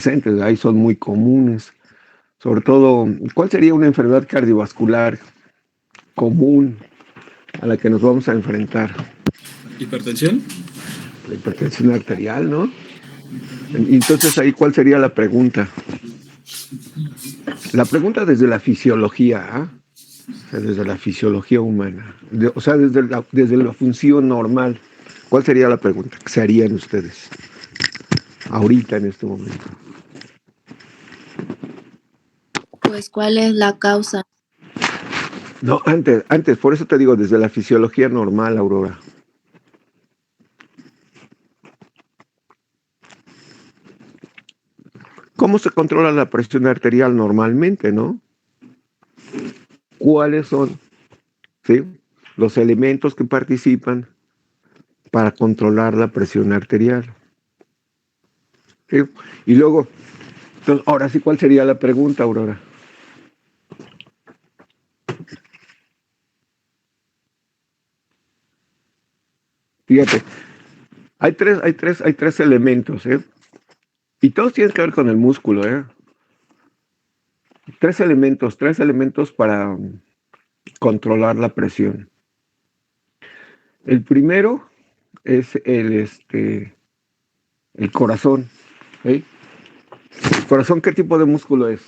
presentes, ahí son muy comunes. Sobre todo, ¿cuál sería una enfermedad cardiovascular común a la que nos vamos a enfrentar? ¿Hipertensión? La hipertensión arterial, ¿no? Entonces ahí, ¿cuál sería la pregunta? La pregunta desde la fisiología, ¿ah? O sea, desde la fisiología humana, o sea, desde la función normal. ¿Cuál sería la pregunta que se harían ustedes ahorita en este momento? Pues, ¿cuál es la causa? No, antes, por eso te digo, desde la fisiología normal, Aurora. ¿Cómo se controla la presión arterial normalmente, no? ¿Cuáles son, sí, los elementos que participan para controlar la presión arterial? ¿Sí? Y luego, entonces, ahora sí, ¿cuál sería la pregunta, Aurora? Fíjate, hay tres elementos, ¿eh? Y todos tienen que ver con el músculo, ¿eh? Tres elementos para controlar la presión. El primero es el corazón, ¿sí? ¿El corazón qué tipo de músculo es?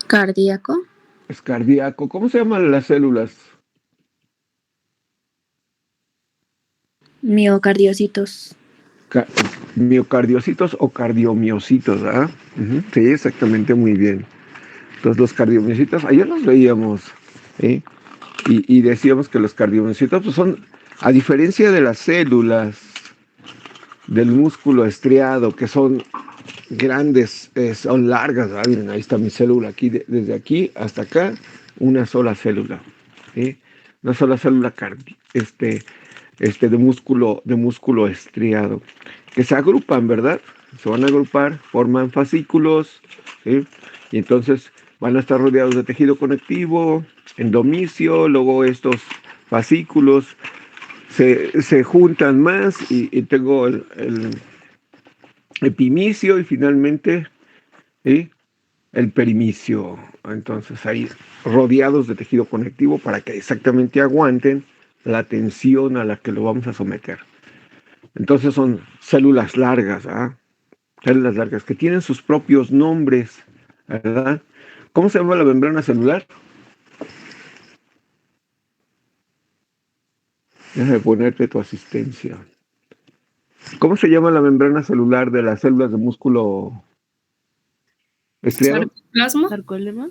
Cardíaco. Es cardíaco. ¿Cómo se llaman las células? Miocardiocitos. Miocardiocitos o cardiomiocitos, ¿ah? Sí, exactamente, muy bien. Entonces los cardiomiocitos, ayer los veíamos, ¿sí? Y decíamos que los cardiomiocitos pues son, a diferencia de las células del músculo estriado, que son grandes, son largas, ¿verdad? Miren, ahí está mi célula, aquí, desde aquí hasta acá, una sola célula, ¿sí? Una sola célula de músculo estriado, que se agrupan, ¿verdad? Se van a agrupar, forman fascículos, ¿sí? Y entonces van a estar rodeados de tejido conectivo, endomisio, luego estos fascículos se juntan más y tengo el epimicio y finalmente, ¿sí?, el perimicio. Entonces ahí rodeados de tejido conectivo para que exactamente aguanten la tensión a la que lo vamos a someter. Entonces son células largas, ¿ah? Células largas que tienen sus propios nombres, ¿verdad? ¿Cómo se llama la membrana celular? Déjame ponerte tu asistencia. ¿Cómo se llama la membrana celular de las células de músculo estriado? ¿Sarcoplasma? Sarcolema.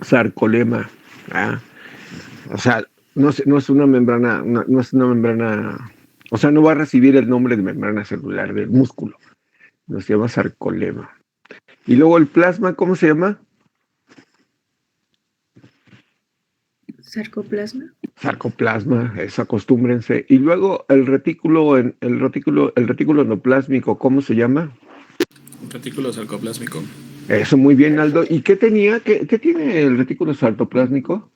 Sarcolema. Ah. O sea, no es una membrana, no es una membrana, o sea, no va a recibir el nombre de membrana celular del músculo. No se llama sarcolema. Y luego el plasma, ¿cómo se llama? Sarcoplasma. Sarcoplasma, acostúmbrense. Y luego el retículo endoplásmico, ¿cómo se llama? Retículo sarcoplásmico. Eso, muy bien, Aldo. ¿Y qué tenía? ¿Qué tiene el retículo sarcoplásmico?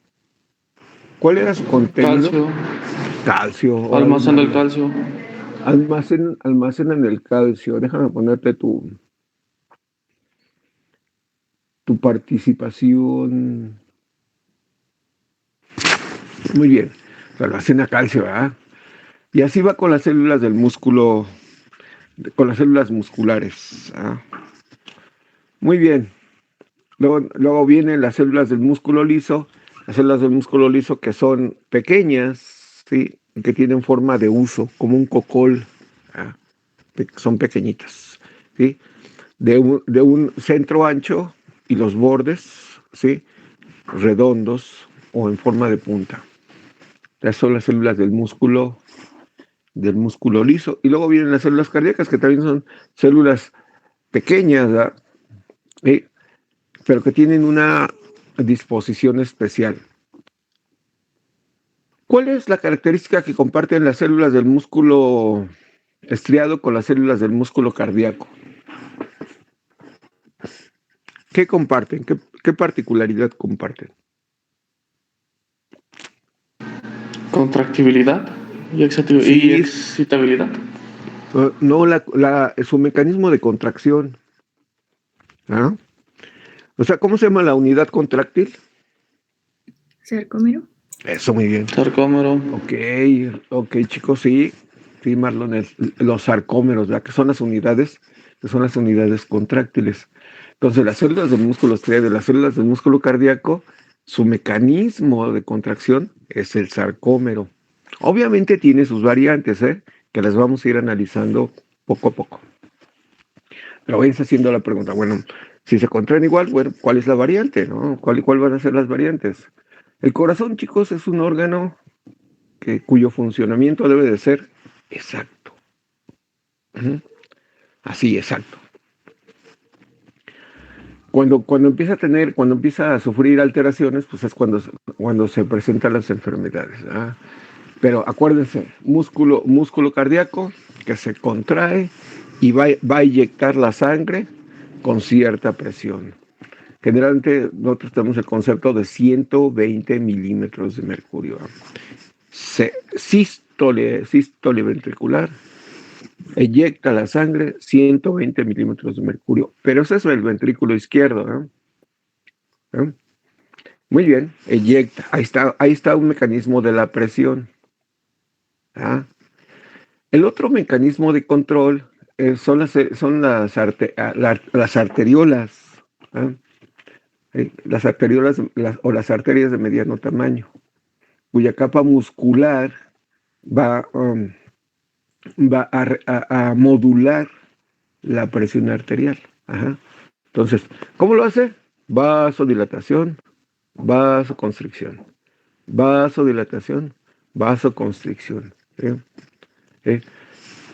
¿Cuál era su contenido? Calcio. Almacena el calcio. Almacenan el calcio. Déjame ponerte tu participación. Muy bien. Almacena calcio, ¿verdad? Y así va con las células del músculo, con las células musculares. ¿Ah? Muy bien. Luego vienen las células del músculo liso. Las células del músculo liso que son pequeñas, ¿sí?, que tienen forma de huso, como un cocol. ¿Ah? Son pequeñitas, ¿sí?, de un centro ancho y los bordes, ¿sí?, redondos o en forma de punta. Esas son las células del músculo liso. Y luego vienen las células cardíacas, que también son células pequeñas, ¿verdad?, ¿sí?, pero que tienen una disposición especial. ¿Cuál es la característica que comparten las células del músculo estriado con las células del músculo cardíaco? ¿Qué comparten? ¿Qué particularidad comparten? Contractibilidad. Y Sí, excitabilidad. no, su mecanismo de contracción. ¿Ah? O sea, ¿cómo se llama la unidad contráctil? Sarcómero. Eso, muy bien. Sarcómero. Ok, chicos, sí, Marlon, los sarcómeros, ¿verdad? Que son las unidades contráctiles. Entonces, las células del músculo esqueleto, las células del músculo cardíaco, su mecanismo de contracción es el sarcómero. Obviamente tiene sus variantes, que las vamos a ir analizando poco a poco. Pero vais haciendo la pregunta, bueno, si se contraen igual, bueno, ¿cuál es la variante, no? ¿Cuál van a ser las variantes? El corazón, chicos, es un órgano cuyo funcionamiento debe de ser exacto. Así, exacto. Cuando empieza a sufrir alteraciones, pues es cuando se presentan las enfermedades. ¿Ah? Pero acuérdense, músculo cardíaco que se contrae y va a inyectar la sangre con cierta presión. Generalmente nosotros tenemos el concepto de 120 milímetros de mercurio. Sístole ventricular, eyecta la sangre 120 milímetros de mercurio. Pero ese es el ventrículo izquierdo. Muy bien, eyecta. Ahí está un mecanismo de la presión. ¿Ah? El otro mecanismo de control son las arteriolas. ¿Ah? Las arteriolas o las arterias de mediano tamaño, cuya capa muscular va a modular la presión arterial. Ajá. Entonces, ¿cómo lo hace? Vasodilatación, vasoconstricción. Vasodilatación, vasoconstricción.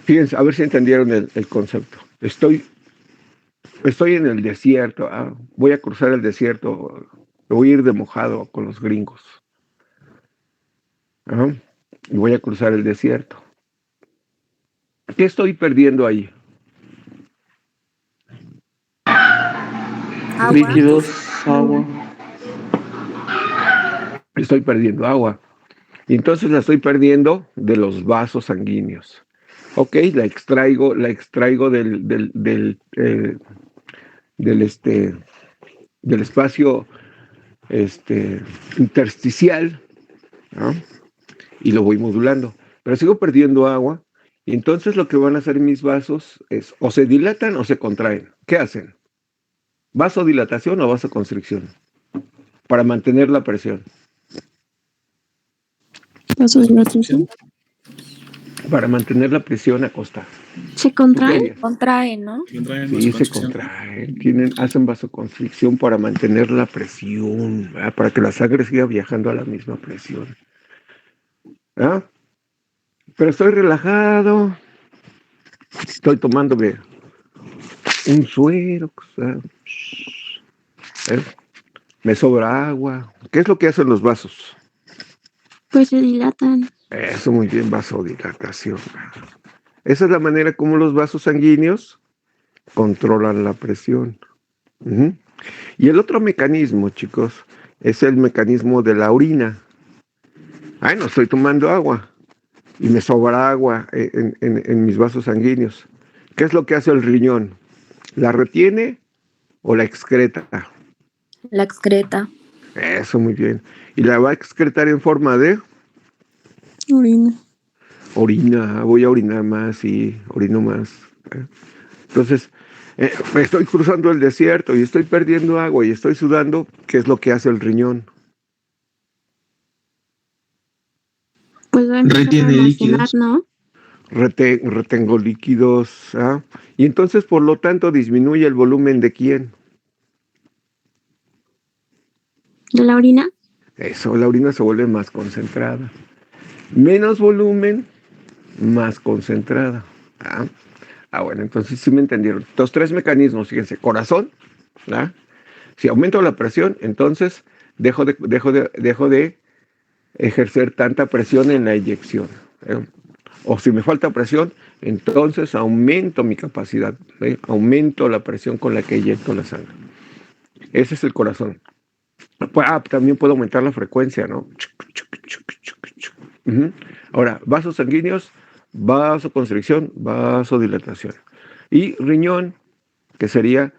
Fíjense, a ver si entendieron el concepto. Estoy en el desierto, voy a cruzar el desierto, voy a ir de mojado con los gringos. Ajá. Y voy a cruzar el desierto. ¿Qué estoy perdiendo ahí? Agua. Líquidos, agua. Estoy perdiendo agua. Y entonces la estoy perdiendo de los vasos sanguíneos. Ok, la extraigo del espacio intersticial, ¿no? Y lo voy modulando. Pero sigo perdiendo agua. Y entonces lo que van a hacer mis vasos es o se dilatan o se contraen. ¿Qué hacen? ¿Vasodilatación o vasoconstricción? Para mantener la presión. Vasodilatación. Para mantener la presión acostada. ¿Se contraen? Contraen, ¿no? Sí, se contraen. Hacen vasoconstricción para mantener la presión, ¿verdad? Para que la sangre siga viajando a la misma presión. ¿Ah? Pero estoy relajado. Estoy tomándome un suero. Me sobra agua. ¿Qué es lo que hacen los vasos? Pues se dilatan. Eso, muy bien, vasodilatación. Esa es la manera como los vasos sanguíneos controlan la presión. Y el otro mecanismo, chicos, es el mecanismo de la orina. No estoy tomando agua y me sobra agua en mis vasos sanguíneos. ¿Qué es lo que hace el riñón? ¿La retiene o la excreta? La excreta. Eso, muy bien. ¿Y la va a excretar en forma de? Orina. Voy a orinar más y orino más. Entonces, me estoy cruzando el desierto y estoy perdiendo agua y estoy sudando. ¿Qué es lo que hace el riñón? Pues va a empezar a almacenar, ¿no? Retengo líquidos. Y entonces, por lo tanto, disminuye el volumen de ¿quién? ¿De la orina? Eso, la orina se vuelve más concentrada. Menos volumen, más concentrada. Bueno, entonces sí me entendieron. Los tres mecanismos, fíjense, corazón, ¿verdad? Si aumento la presión, entonces dejo de ejercer tanta presión en la eyección. O si me falta presión, entonces aumento mi capacidad, aumento la presión con la que eyecto la sangre. Ese es el corazón. También puedo aumentar la frecuencia, ¿no? Ujú. Ahora, vasos sanguíneos, vasoconstricción, vasodilatación. Y riñón, que sería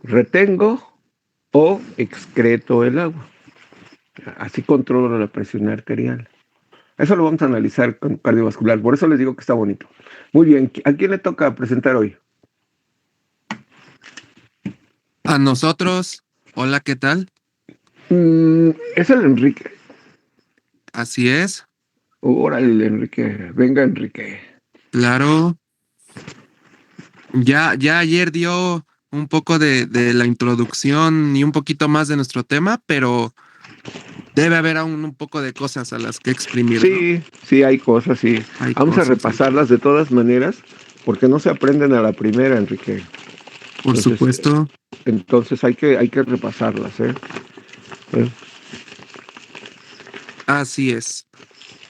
retengo o excreto el agua. Así controlo la presión arterial. Eso lo vamos a analizar con cardiovascular. Por eso les digo que está bonito. Muy bien. ¿A quién le toca presentar hoy? A nosotros, hola, ¿qué tal? Es el Enrique. Así es, Órale, Enrique. Venga, Enrique. claro. Ya ayer dio un poco de la introducción y un poquito más de nuestro tema, pero debe haber aún un poco de cosas a las que exprimir, ¿no? Sí, sí, hay cosas, sí. Hay Vamos a cosas, repasarlas de todas maneras, porque no se aprenden a la primera, Enrique. por Entonces, supuesto. entonces hay que repasarlas, ¿eh? ¿Eh? Así es.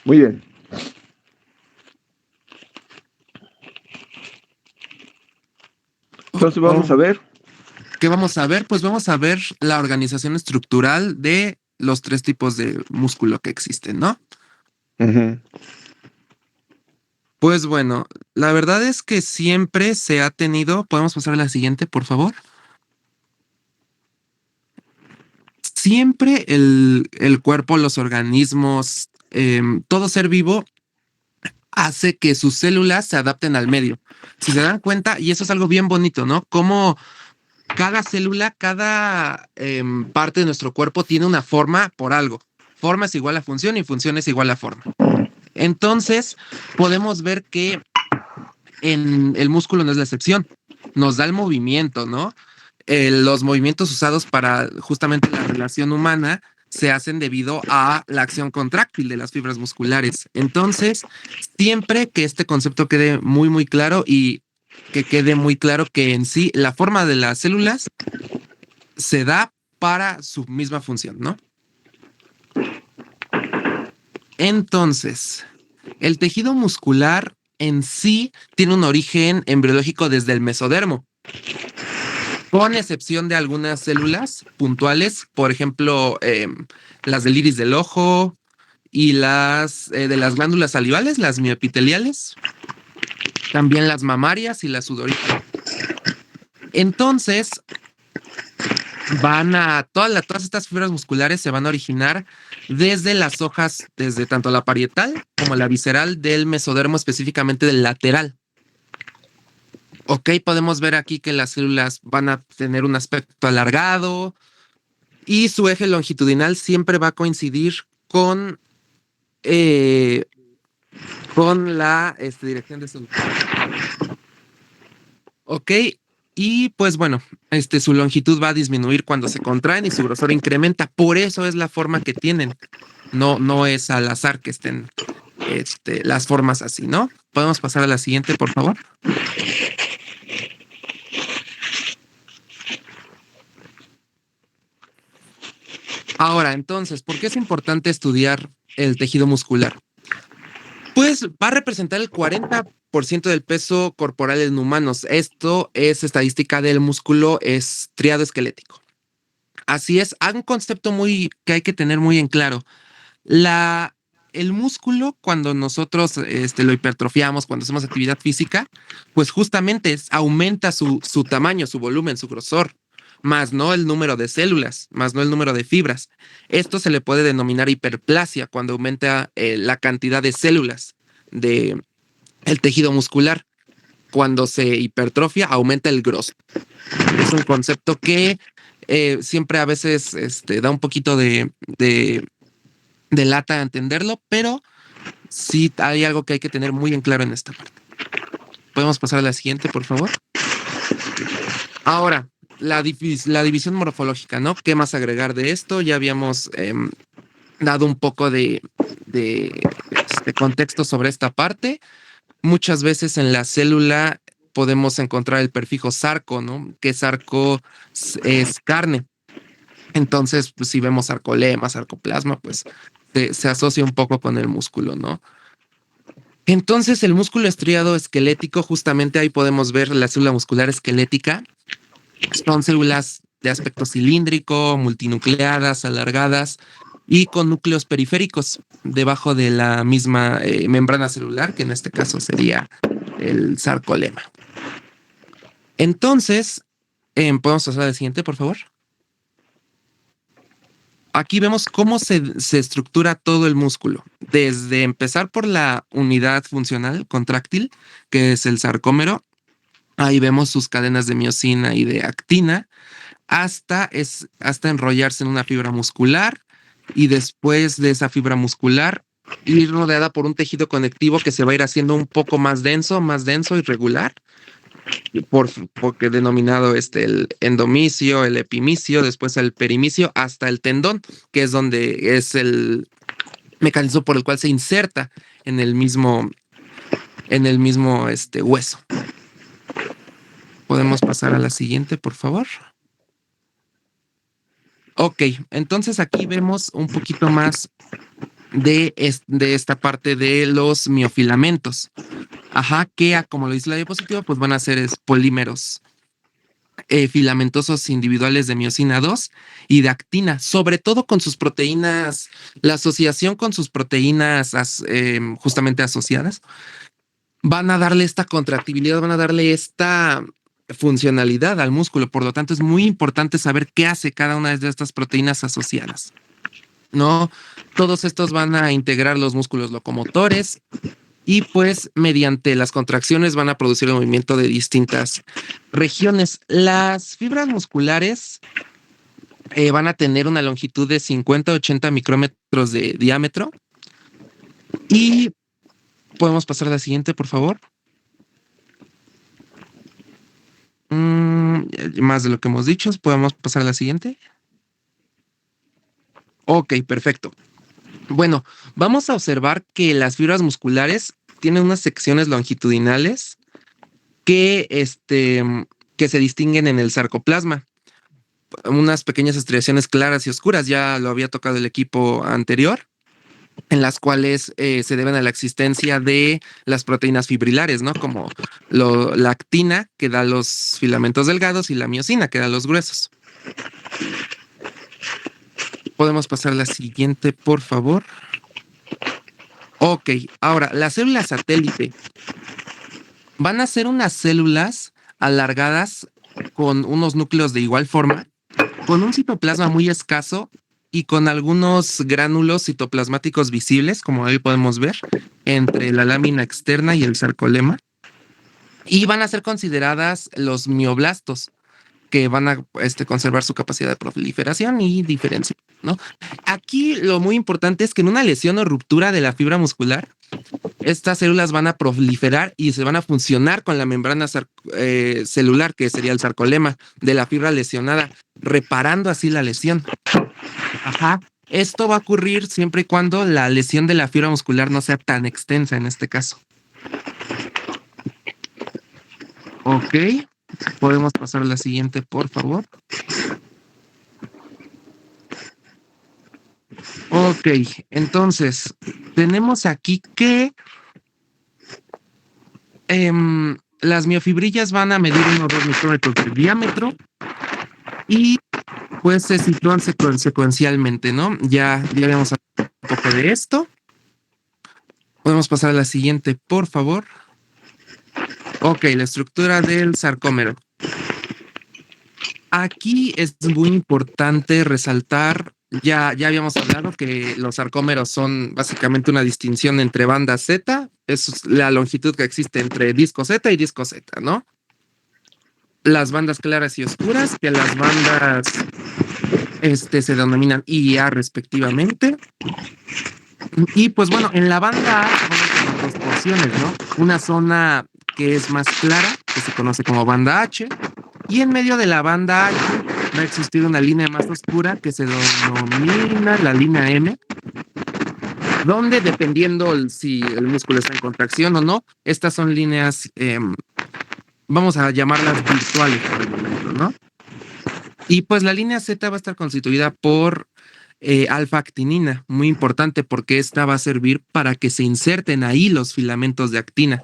Muy bien. Entonces vamos a Oh, ver. ¿qué vamos a ver? Pues vamos a ver la organización estructural de los tres tipos de músculo que existen, ¿no? Ujú. Pues bueno, la verdad es que siempre se ha tenido, podemos pasar a la siguiente, por favor. Siempre el cuerpo, los organismos, todo ser vivo hace que sus células se adapten al medio. Si se dan cuenta, y eso es algo bien bonito, ¿no? Como cada célula, cada parte de nuestro cuerpo tiene una forma por algo. Forma es igual a función y función es igual a forma. Entonces, podemos ver que en el músculo no es la excepción. Nos da el movimiento, ¿no? Los movimientos usados para justamente la relación humana se hacen debido a la acción contráctil de las fibras musculares. Entonces, siempre que este concepto quede muy claro y que quede muy claro que en sí la forma de las células se da para su misma función, ¿no? Entonces, el tejido muscular en sí tiene un origen embriológico desde el mesodermo, con excepción de algunas células puntuales, por ejemplo, las del iris del ojo y las de las glándulas salivales, las mioepiteliales, también las mamarias y las sudoríparas. Entonces, todas estas fibras musculares se van a originar desde las hojas, desde tanto la parietal como la visceral del mesodermo, específicamente del lateral. Ok, podemos ver aquí que las células van a tener un aspecto alargado y su eje longitudinal siempre va a coincidir eh, con la dirección de su. Ok, y pues bueno, su longitud va a disminuir cuando se contraen y su grosor incrementa. Por eso es la forma que tienen. No es al azar que estén las formas así, ¿no? Podemos pasar a la siguiente, por favor. Ahora, entonces, ¿por qué es importante estudiar el tejido muscular? Pues va a representar el 40% del peso corporal en humanos. Esto es estadística del músculo estriado esquelético. Así es, hay un concepto que hay que tener muy en claro. El músculo, cuando nosotros lo hipertrofiamos, cuando hacemos actividad física, pues justamente aumenta su tamaño, su volumen, su grosor, más no el número de células, más no el número de fibras. Esto se le puede denominar hiperplasia cuando aumenta la cantidad de células del tejido muscular. Cuando se hipertrofia, aumenta el grosor. Es un concepto que siempre a veces da un poquito de lata entenderlo, pero sí hay algo que hay que tener muy en claro en esta parte. Podemos pasar a la siguiente, por favor. Ahora, la división morfológica, ¿no? ¿Qué más agregar de esto? Ya habíamos dado un poco de contexto sobre esta parte. Muchas veces en la célula podemos encontrar el prefijo sarco, ¿no? Que sarco es carne. Entonces, pues, si vemos sarcolema, sarcoplasma, pues se asocia un poco con el músculo, ¿no? Entonces, el músculo estriado esquelético, justamente ahí podemos ver la célula muscular esquelética. Son células de aspecto cilíndrico, multinucleadas, alargadas, y con núcleos periféricos debajo de la misma membrana celular, que en este caso sería el sarcolema. Entonces, ¿podemos pasar al siguiente, por favor? Aquí vemos cómo se estructura todo el músculo, desde empezar por la unidad funcional contráctil, que es el sarcómero. Ahí vemos sus cadenas de miosina y de actina, hasta enrollarse en una fibra muscular, y después de esa fibra muscular ir rodeada por un tejido conectivo que se va a ir haciendo un poco más denso y regular, porque denominado el endomicio, el epimicio, después el perimicio, hasta el tendón, que es donde es el mecanismo por el cual se inserta en el mismo hueso. Podemos pasar a la siguiente, por favor. Ok, entonces aquí vemos un poquito más de esta parte de los miofilamentos. Ajá, que como lo dice la diapositiva, pues van a ser polímeros filamentosos individuales de miosina 2 y de actina, sobre todo con sus proteínas, la asociación con sus proteínas justamente asociadas, van a darle esta contractibilidad, van a darle esta funcionalidad al músculo. Por lo tanto, es muy importante saber qué hace cada una de estas proteínas asociadas, ¿no? Todos estos van a integrar los músculos locomotores y pues mediante las contracciones van a producir el movimiento de distintas regiones. Las fibras musculares van a tener una longitud de 50 a 80 micrómetros de diámetro. Y podemos pasar a la siguiente, por favor. Más de lo que hemos dicho, podemos pasar a la siguiente. Ok, perfecto. Bueno, vamos a observar que las fibras musculares tienen unas secciones longitudinales que se distinguen en el sarcoplasma. Unas pequeñas estriaciones claras y oscuras, ya lo había tocado el equipo anterior, en las cuales se deben a la existencia de las proteínas fibrilares, ¿no? Como la actina, que da los filamentos delgados, y la miosina, que da los gruesos. Podemos pasar a la siguiente, por favor. Ok, ahora, las células satélite van a ser unas células alargadas con unos núcleos de igual forma, con un citoplasma muy escaso y con algunos gránulos citoplasmáticos visibles, como ahí podemos ver, entre la lámina externa y el sarcolema. Y van a ser consideradas los mioblastos, que van a conservar su capacidad de proliferación y diferencia, ¿no? Aquí lo muy importante es que en una lesión o ruptura de la fibra muscular, estas células van a proliferar y se van a funcionar con la membrana celular, que sería el sarcolema de la fibra lesionada, reparando así la lesión. Ajá. Esto va a ocurrir siempre y cuando la lesión de la fibra muscular no sea tan extensa en este caso. Ok. Podemos pasar a la siguiente, por favor. Ok, entonces tenemos aquí que las miofibrillas van a medir unos 2 micrómetros de diámetro y pues se sitúan secuencialmente, ¿no? Ya habíamos hablado un poco de esto. Podemos pasar a la siguiente, por favor. Ok, la estructura del sarcómero. Aquí es muy importante resaltar, ya habíamos hablado que los sarcómeros son básicamente una distinción entre banda Z, es la longitud que existe entre disco Z y disco Z, ¿no? Las bandas claras y oscuras, que las bandas se denominan I y A respectivamente. Y pues bueno, en la banda A vamos a tener dos porciones, ¿no? Una zona que es más clara, que se conoce como banda H, y en medio de la banda H va a existir una línea más oscura que se denomina la línea M, donde dependiendo si el músculo está en contracción o no, estas son líneas, vamos a llamarlas virtuales por el momento, ¿no? Y pues la línea Z va a estar constituida por alfa-actinina, muy importante porque esta va a servir para que se inserten ahí los filamentos de actina.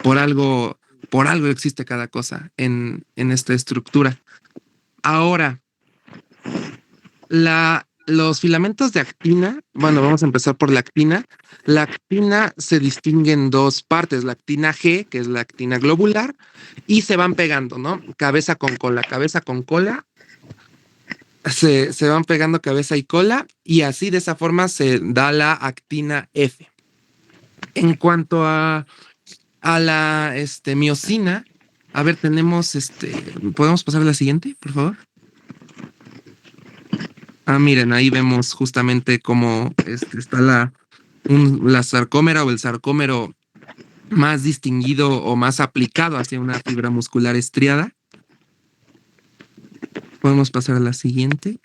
Por algo existe cada cosa en esta estructura. Ahora, la los filamentos de actina, bueno, vamos a empezar por la actina. La actina se distingue en dos partes, la actina G, que es la actina globular, y se van pegando, ¿no? Cabeza con cola, se van pegando cabeza y cola, y así de esa forma se da la actina F. En cuanto a la miosina, a ver, tenemos ¿podemos pasar a la siguiente, por favor? Miren, ahí vemos justamente cómo está la sarcómera o el sarcómero más distinguido o más aplicado hacia una fibra muscular estriada. Podemos pasar a la siguiente.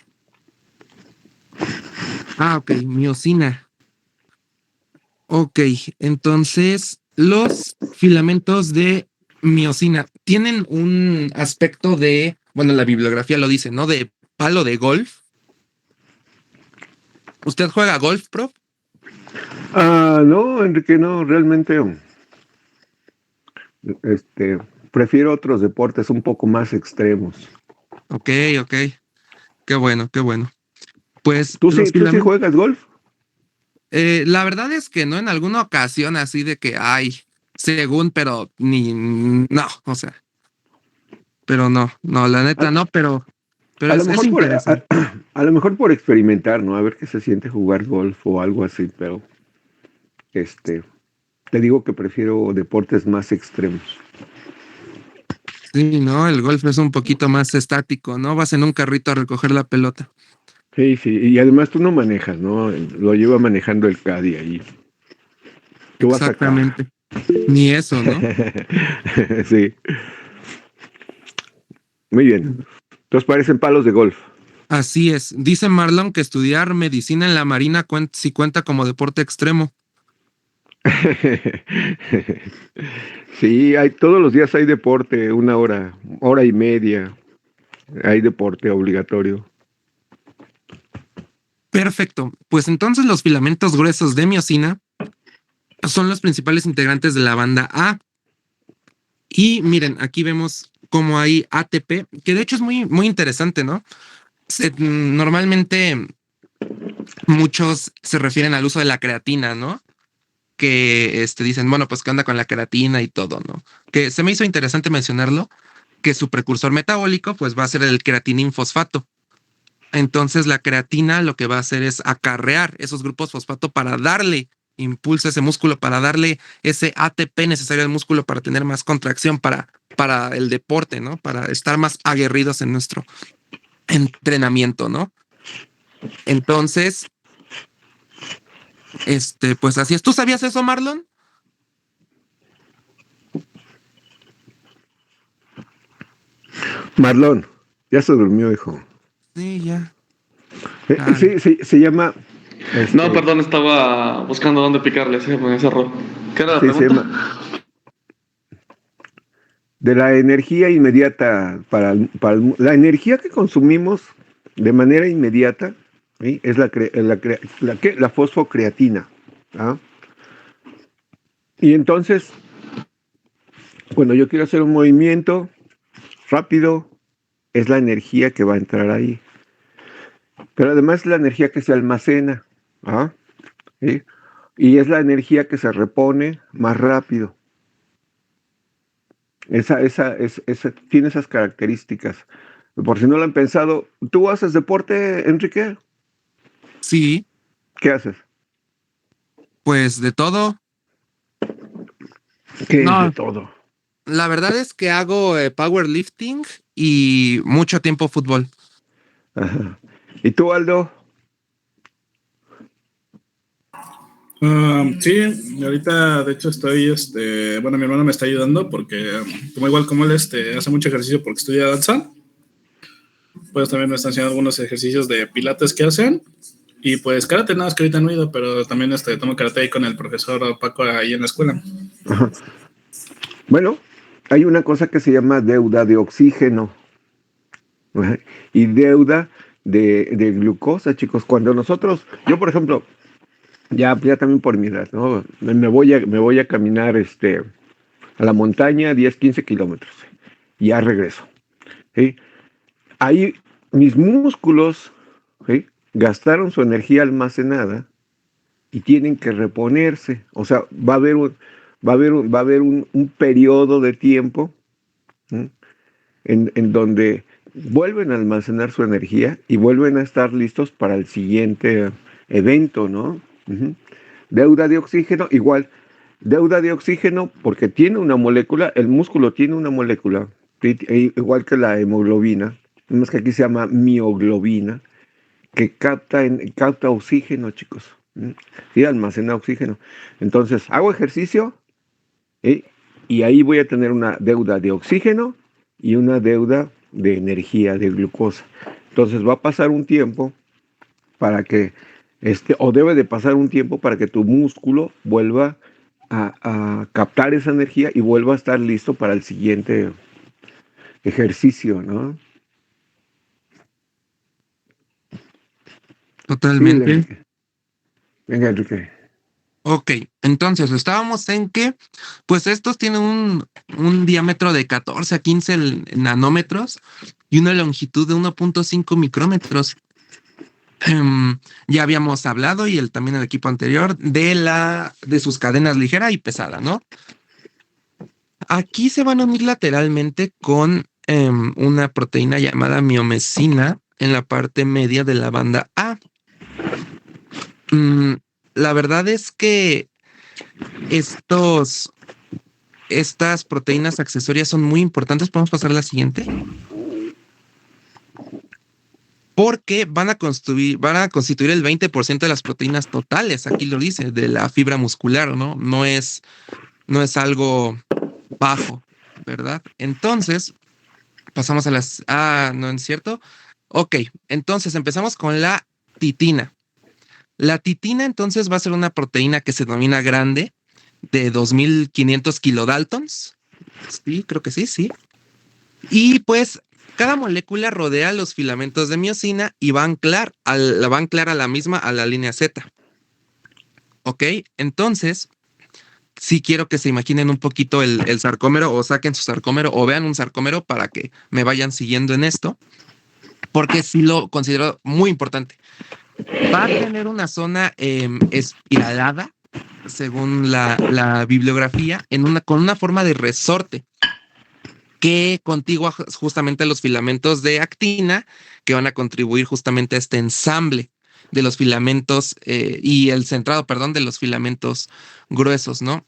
Ok, miosina. Ok, entonces los filamentos de miosina tienen un aspecto de, bueno, la bibliografía lo dice, ¿no? De palo de golf. ¿Usted juega golf, prof? No, Enrique, no, realmente, prefiero otros deportes un poco más extremos. Ok. Qué bueno. Pues ¿Tú sí juegas golf? la verdad es que no, en alguna ocasión así de que hay, según, pero no, o sea, pero no, la neta no, pero A lo es mejor interesante. a lo mejor por experimentar, ¿no? A ver qué se siente jugar golf o algo así, pero te digo que prefiero deportes más extremos. Sí, no, el golf es un poquito más estático, ¿no? Vas en un carrito a recoger la pelota. Sí, y además tú no manejas, ¿no? Lo lleva manejando el caddy ahí. Tú vas acá. Exactamente. Ni eso, ¿no? Sí. Muy bien. Entonces parecen palos de golf. Así es. Dice Marlon que estudiar medicina en la Marina sí cuenta como deporte extremo. Sí, todos los días hay deporte, 1 hora, 1 hora y media. Hay deporte obligatorio. Perfecto. Pues entonces los filamentos gruesos de miosina son los principales integrantes de la banda A. Y miren, aquí vemos cómo hay ATP, que de hecho es muy, muy interesante, ¿no? Normalmente muchos se refieren al uso de la creatina, ¿no? Que dicen, bueno, pues qué onda con la creatina y todo, ¿no? Que se me hizo interesante mencionarlo, que su precursor metabólico pues va a ser el creatinín fosfato. Entonces la creatina lo que va a hacer es acarrear esos grupos fosfato para darle impulso a ese músculo, para darle ese ATP necesario al músculo para tener más contracción para el deporte, ¿no? Para estar más aguerridos en nuestro entrenamiento, ¿no? Entonces, pues así es. ¿Tú sabías eso, Marlon? Marlon, ya se durmió, hijo. Sí, ya. Sí, se llama. No, perdón, estaba buscando dónde picarle, se me cerró. ¿Qué era la Sí, se pregunta? llama. De la energía inmediata la energía que consumimos de manera inmediata, ¿sí? Es la fosfocreatina. ¿Ah? Y entonces, cuando yo quiero hacer un movimiento rápido, es la energía que va a entrar ahí. Pero además es la energía que se almacena. ¿Ah? ¿Sí? Y es la energía que se repone más rápido. Tiene esas características. Por si no lo han pensado, ¿tú haces deporte, Enrique? Sí, ¿Qué haces? pues de todo. ¿Qué es de No, todo? la verdad es que hago powerlifting y mucho tiempo fútbol. Ajá. ¿Y tú, Aldo? Sí, ahorita de hecho estoy, bueno, mi hermano me está ayudando porque como igual como él hace mucho ejercicio porque estudia danza, pues también me están enseñando algunos ejercicios de pilates que hacen y pues karate, nada, es que ahorita no he ido, pero también tomo karate ahí con el profesor Paco ahí en la escuela. Ajá. Bueno, hay una cosa que se llama deuda de oxígeno. Ajá. Y deuda de glucosa, chicos. Cuando yo por ejemplo, ya también por mi edad, ¿no? Me voy a caminar a la montaña 10, 15 kilómetros. Y ya regreso. ¿Sí? Ahí mis músculos, ¿sí? gastaron su energía almacenada y tienen que reponerse. O sea, va a haber un periodo de tiempo, ¿sí?, en donde vuelven a almacenar su energía y vuelven a estar listos para el siguiente evento, ¿no? Ujú. Deuda de oxígeno, igual, deuda de oxígeno porque tiene una molécula, el músculo tiene una molécula, ¿sí?, igual que la hemoglobina, más que aquí se llama mioglobina, que capta oxígeno, chicos. Sí, almacena oxígeno. Entonces, hago ejercicio, ¿eh? Y ahí voy a tener una deuda de oxígeno y una deuda de energía, de glucosa. Entonces va a pasar un tiempo para que, o debe de pasar un tiempo para que tu músculo vuelva a captar esa energía y vuelva a estar listo para el siguiente ejercicio, ¿no? Sí, Totalmente. venga, Enrique. Ok, entonces estábamos en que, pues estos tienen un diámetro de 14 a 15 nanómetros y una longitud de 1.5 micrómetros. Ya habíamos hablado y también el equipo anterior de sus cadenas ligera y pesada, ¿no? Aquí se van a unir lateralmente con una proteína llamada miomesina en la parte media de la banda A. Mm, la verdad es que estas proteínas accesorias son muy importantes. Podemos pasar a la siguiente. Porque van a constituir el 20% de las proteínas totales. Aquí lo dice, de la fibra muscular, ¿no? No es algo bajo, ¿verdad? Entonces, pasamos a las... Ah, ¿no es cierto? Ok, entonces empezamos con la titina. La titina entonces va a ser una proteína que se denomina grande de 2500 kilodaltons. Sí, creo que sí, sí. Y pues cada molécula rodea los filamentos de miosina y la va a anclar a la misma, a la línea Z. Ok, entonces, si quiero que se imaginen un poquito el sarcómero o saquen su sarcómero o vean un sarcómero para que me vayan siguiendo en esto, porque sí lo considero muy importante. Va a tener una zona espiralada, según la bibliografía, con una forma de resorte que contigua justamente los filamentos de actina que van a contribuir justamente a este ensamble de los filamentos y el centrado, perdón, de los filamentos gruesos, ¿no?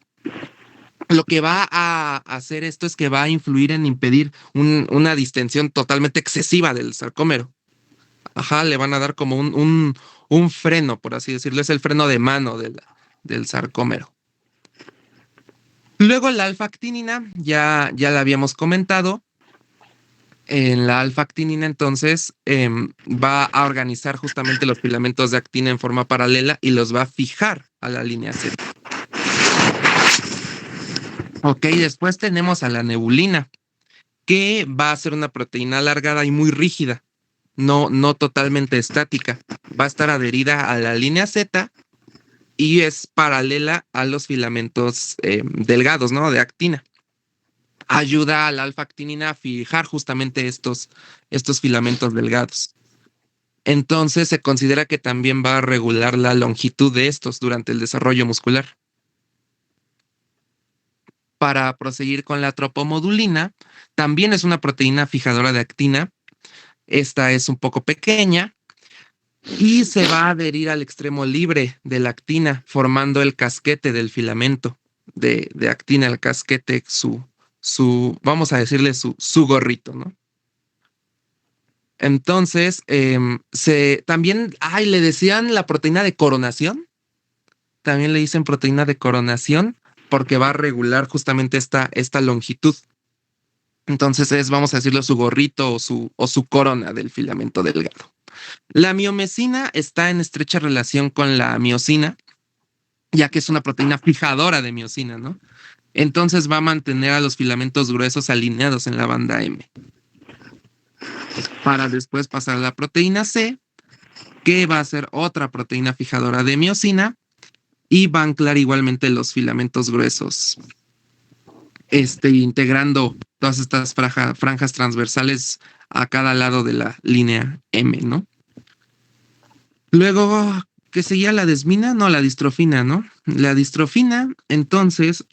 Lo que va a hacer esto es que va a influir en impedir una distensión totalmente excesiva del sarcómero. Ajá, le van a dar como un freno, por así decirlo, es el freno de mano del sarcómero. Luego la alfa-actinina, ya la habíamos comentado. En la alfa-actinina, entonces, va a organizar justamente los filamentos de actina en forma paralela y los va a fijar a la línea Z. Ok, después tenemos a la nebulina, que va a ser una proteína alargada y muy rígida, no totalmente estática. Va a estar adherida a la línea Z y es paralela a los filamentos delgados, ¿no? De actina. Ayuda a la alfa-actinina a fijar justamente estos filamentos delgados. Entonces se considera que también va a regular la longitud de estos durante el desarrollo muscular. Para proseguir con la tropomodulina, también es una proteína fijadora de actina. Esta es un poco pequeña y se va a adherir al extremo libre de la actina, formando el casquete del filamento de actina, el casquete, vamos a decirle su gorrito, ¿no? Entonces, también, le decían la proteína de coronación. También le dicen proteína de coronación porque va a regular justamente esta longitud. Entonces vamos a decirlo, su gorrito o su corona del filamento delgado. La miomesina está en estrecha relación con la miosina, ya que es una proteína fijadora de miosina, ¿no? Entonces va a mantener a los filamentos gruesos alineados en la banda M. Para después pasar a la proteína C, que va a ser otra proteína fijadora de miosina y va a anclar igualmente los filamentos gruesos, integrando todas estas franjas transversales a cada lado de la línea M, ¿no? Luego, ¿qué seguía? La desmina, no, la distrofina, ¿no? La distrofina, entonces,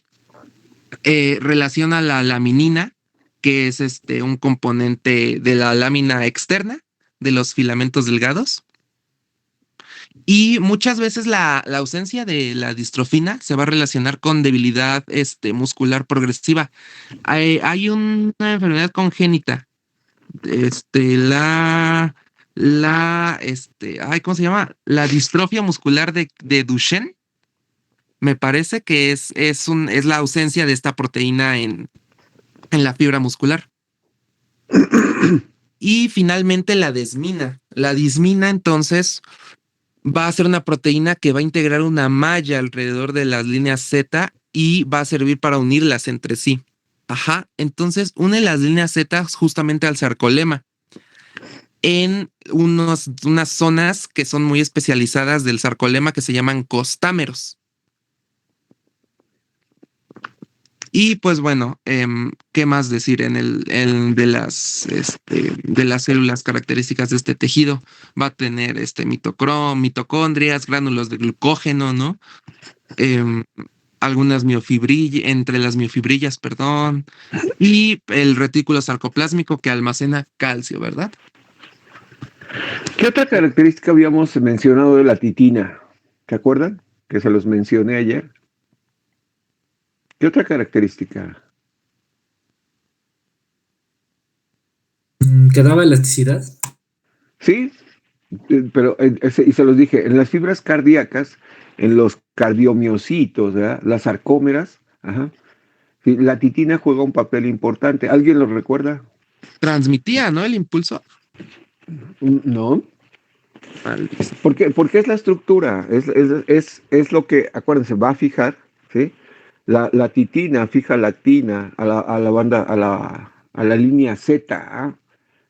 relaciona la laminina, que es un componente de la lámina externa de los filamentos delgados. Y muchas veces la ausencia de la distrofina se va a relacionar con debilidad muscular progresiva. Hay una enfermedad congénita, ay, ¿cómo se llama? La distrofia muscular de Duchenne. Me parece que es la ausencia de esta proteína en la fibra muscular. Y finalmente la desmina. La dismina, entonces, va a ser una proteína que va a integrar una malla alrededor de las líneas Z y va a servir para unirlas entre sí. Ajá, entonces une las líneas Z justamente al sarcolema en unas zonas que son muy especializadas del sarcolema que se llaman costámeros. Y pues bueno, ¿qué más decir de las células características de este tejido? Va a tener mitocondrias, gránulos de glucógeno, ¿no? Algunas miofibrillas, entre las miofibrillas, perdón, y el retículo sarcoplásmico que almacena calcio, ¿verdad? ¿Qué otra característica habíamos mencionado de la titina? ¿Se acuerdan? Que se los mencioné ayer. ¿Qué otra característica? ¿Que daba elasticidad? Sí, pero y se los dije, en las fibras cardíacas, en los cardiomiocitos, ¿verdad? Las sarcómeras, ajá, sí, la titina juega un papel importante. ¿Alguien lo recuerda? Transmitía, ¿no? El impulso. No. Porque es la estructura, es lo que, acuérdense, va a fijar, ¿sí? La titina fija la actina a la banda, a la línea Z, ¿ah?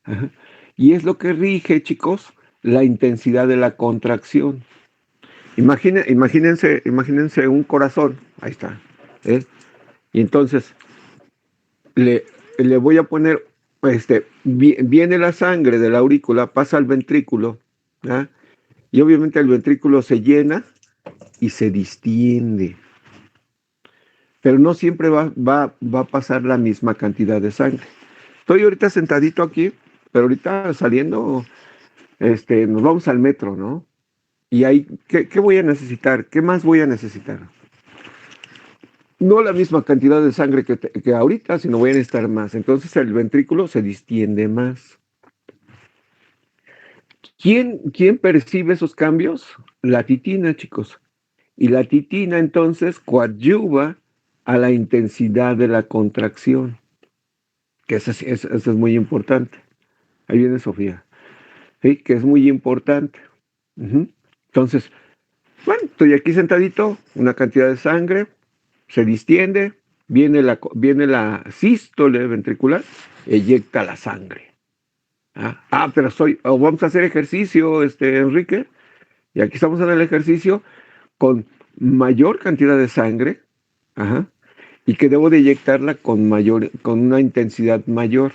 Ajá. Y es lo que rige, chicos, la intensidad de la contracción. Imagínense un corazón, ahí está, ¿eh? Y entonces le voy a poner, viene la sangre de la aurícula, pasa al ventrículo, ¿ah? Y obviamente el ventrículo se llena y se distiende. Pero no siempre va a pasar la misma cantidad de sangre. Estoy ahorita sentadito aquí, pero ahorita saliendo, nos vamos al metro, ¿no? Y ahí, ¿qué voy a necesitar? ¿Qué más voy a necesitar? No la misma cantidad de sangre que ahorita, sino voy a necesitar más. Entonces el ventrículo se distiende más. ¿Quién percibe esos cambios? La titina, chicos. Y la titina entonces coadyuva a la intensidad de la contracción, que eso es muy importante. Ahí viene Sofía, ¿sí? Que es muy importante. Entonces, bueno, estoy aquí sentadito, una cantidad de sangre, se distiende, viene la sístole ventricular, eyecta la sangre. Pero vamos a hacer ejercicio, Enrique, y aquí estamos en el ejercicio con mayor cantidad de sangre, ajá, y que debo de eyectarla con una intensidad mayor.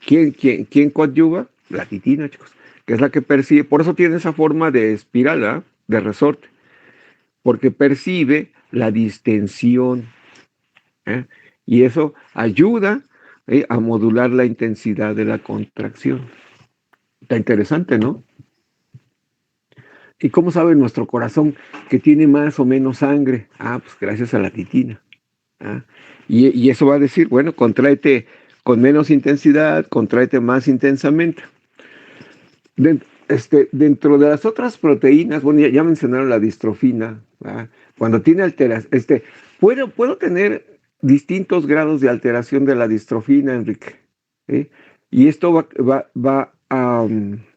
¿Quién coadyuva? La titina, chicos, que es la que percibe, por eso tiene esa forma de espiral, ¿ah? De resorte, porque percibe la distensión, ¿eh? Y eso ayuda a modular la intensidad de la contracción. Está interesante, ¿no? ¿Y cómo sabe nuestro corazón que tiene más o menos sangre? Pues gracias a la titina. Y eso va a decir, bueno, contráete con menos intensidad, contráete más intensamente. Dentro de las otras proteínas, bueno, ya mencionaron la distrofina, ¿verdad? Cuando tiene alteración, puedo tener distintos grados de alteración de la distrofina, Enrique, ¿sí? Y esto va a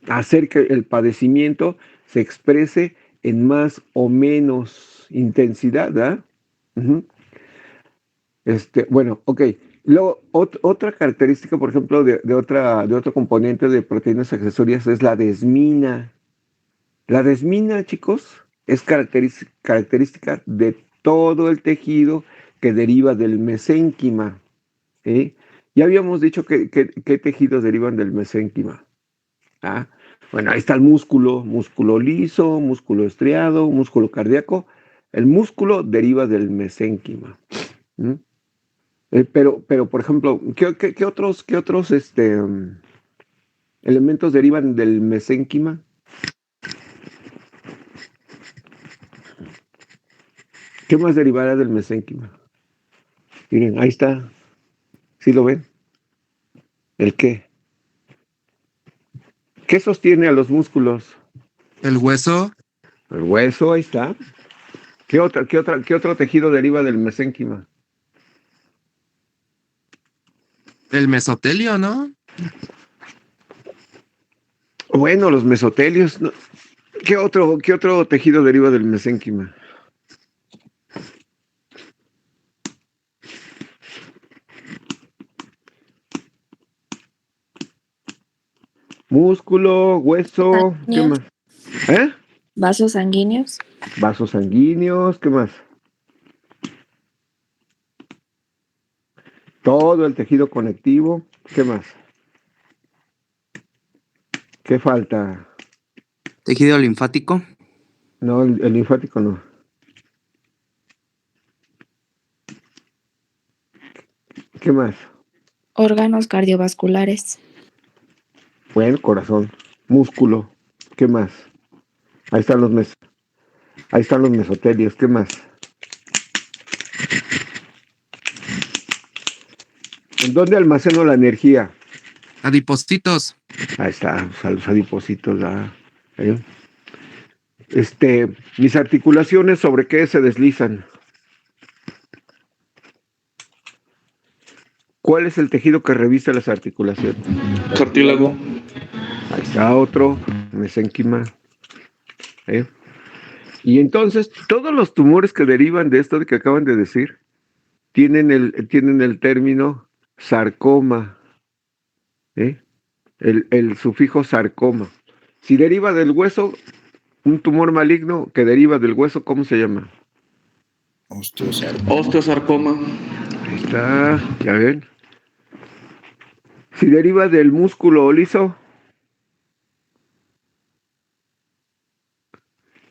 hacer que el padecimiento se exprese en más o menos intensidad, ¿verdad? Bueno, ok. Luego, otra característica, por ejemplo, de otro componente de proteínas accesorias es la desmina. La desmina, chicos, es característica de todo el tejido que deriva del mesénquima, ¿sí? Ya habíamos dicho qué tejidos derivan del mesénquima. Bueno, ahí está el músculo liso, músculo estriado, músculo cardíaco. El músculo deriva del mesénquima. ¿Mm? Pero, por ejemplo, ¿qué otros elementos derivan del mesénquima? ¿Qué más derivará del mesénquima? Miren, ahí está. ¿Sí lo ven? ¿El qué? ¿Qué sostiene a los músculos? El hueso, El hueso, ahí está. ¿Qué otro tejido deriva del mesénquima? el mesotelio, ¿no? Bueno, los mesotelios. ¿No? ¿Qué otro tejido deriva del mesénquima? Músculo, hueso, ¿qué Sanguíneos, más? ¿Eh? vasos sanguíneos, Vasos sanguíneos, ¿qué más? Todo el tejido conectivo, ¿qué más? ¿Qué falta? Tejido linfático, No, el linfático no. ¿Qué más? órganos cardiovasculares, Bueno, corazón, músculo, ¿qué más? Ahí están los mesotelios, ¿qué más? ¿En dónde almaceno la energía? Adipocitos. Ahí está, los adipocitos, ¿eh? Mis articulaciones, ¿sobre qué se deslizan? ¿Cuál es el tejido que reviste las articulaciones? Cartílago. Ahí está otro, mesénquima. ¿Eh? Y entonces, todos los tumores que derivan de esto que acaban de decir, tienen el término sarcoma, ¿eh? El sufijo sarcoma. Si deriva del hueso, un tumor maligno que deriva del hueso, ¿cómo se llama? Osteosarcoma. Ahí está, ya ven. Si deriva del músculo liso,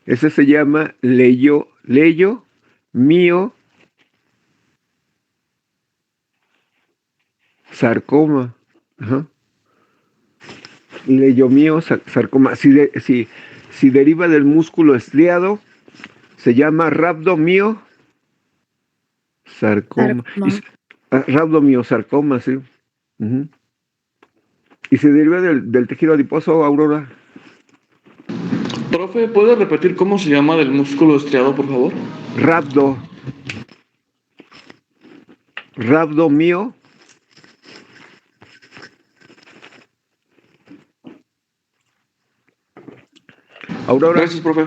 ese se llama leyo mío sarcoma. Ajá. Leiomío sarcoma. Si deriva del músculo estriado, se llama rabdomío sarcoma. sarcoma, Rabdomiosarcoma, sí. Ujú. Y si deriva del tejido adiposo, Aurora. Profe, ¿puede repetir cómo se llama del músculo estriado, por favor? Rabdomío. Aurora, Gracias, profe.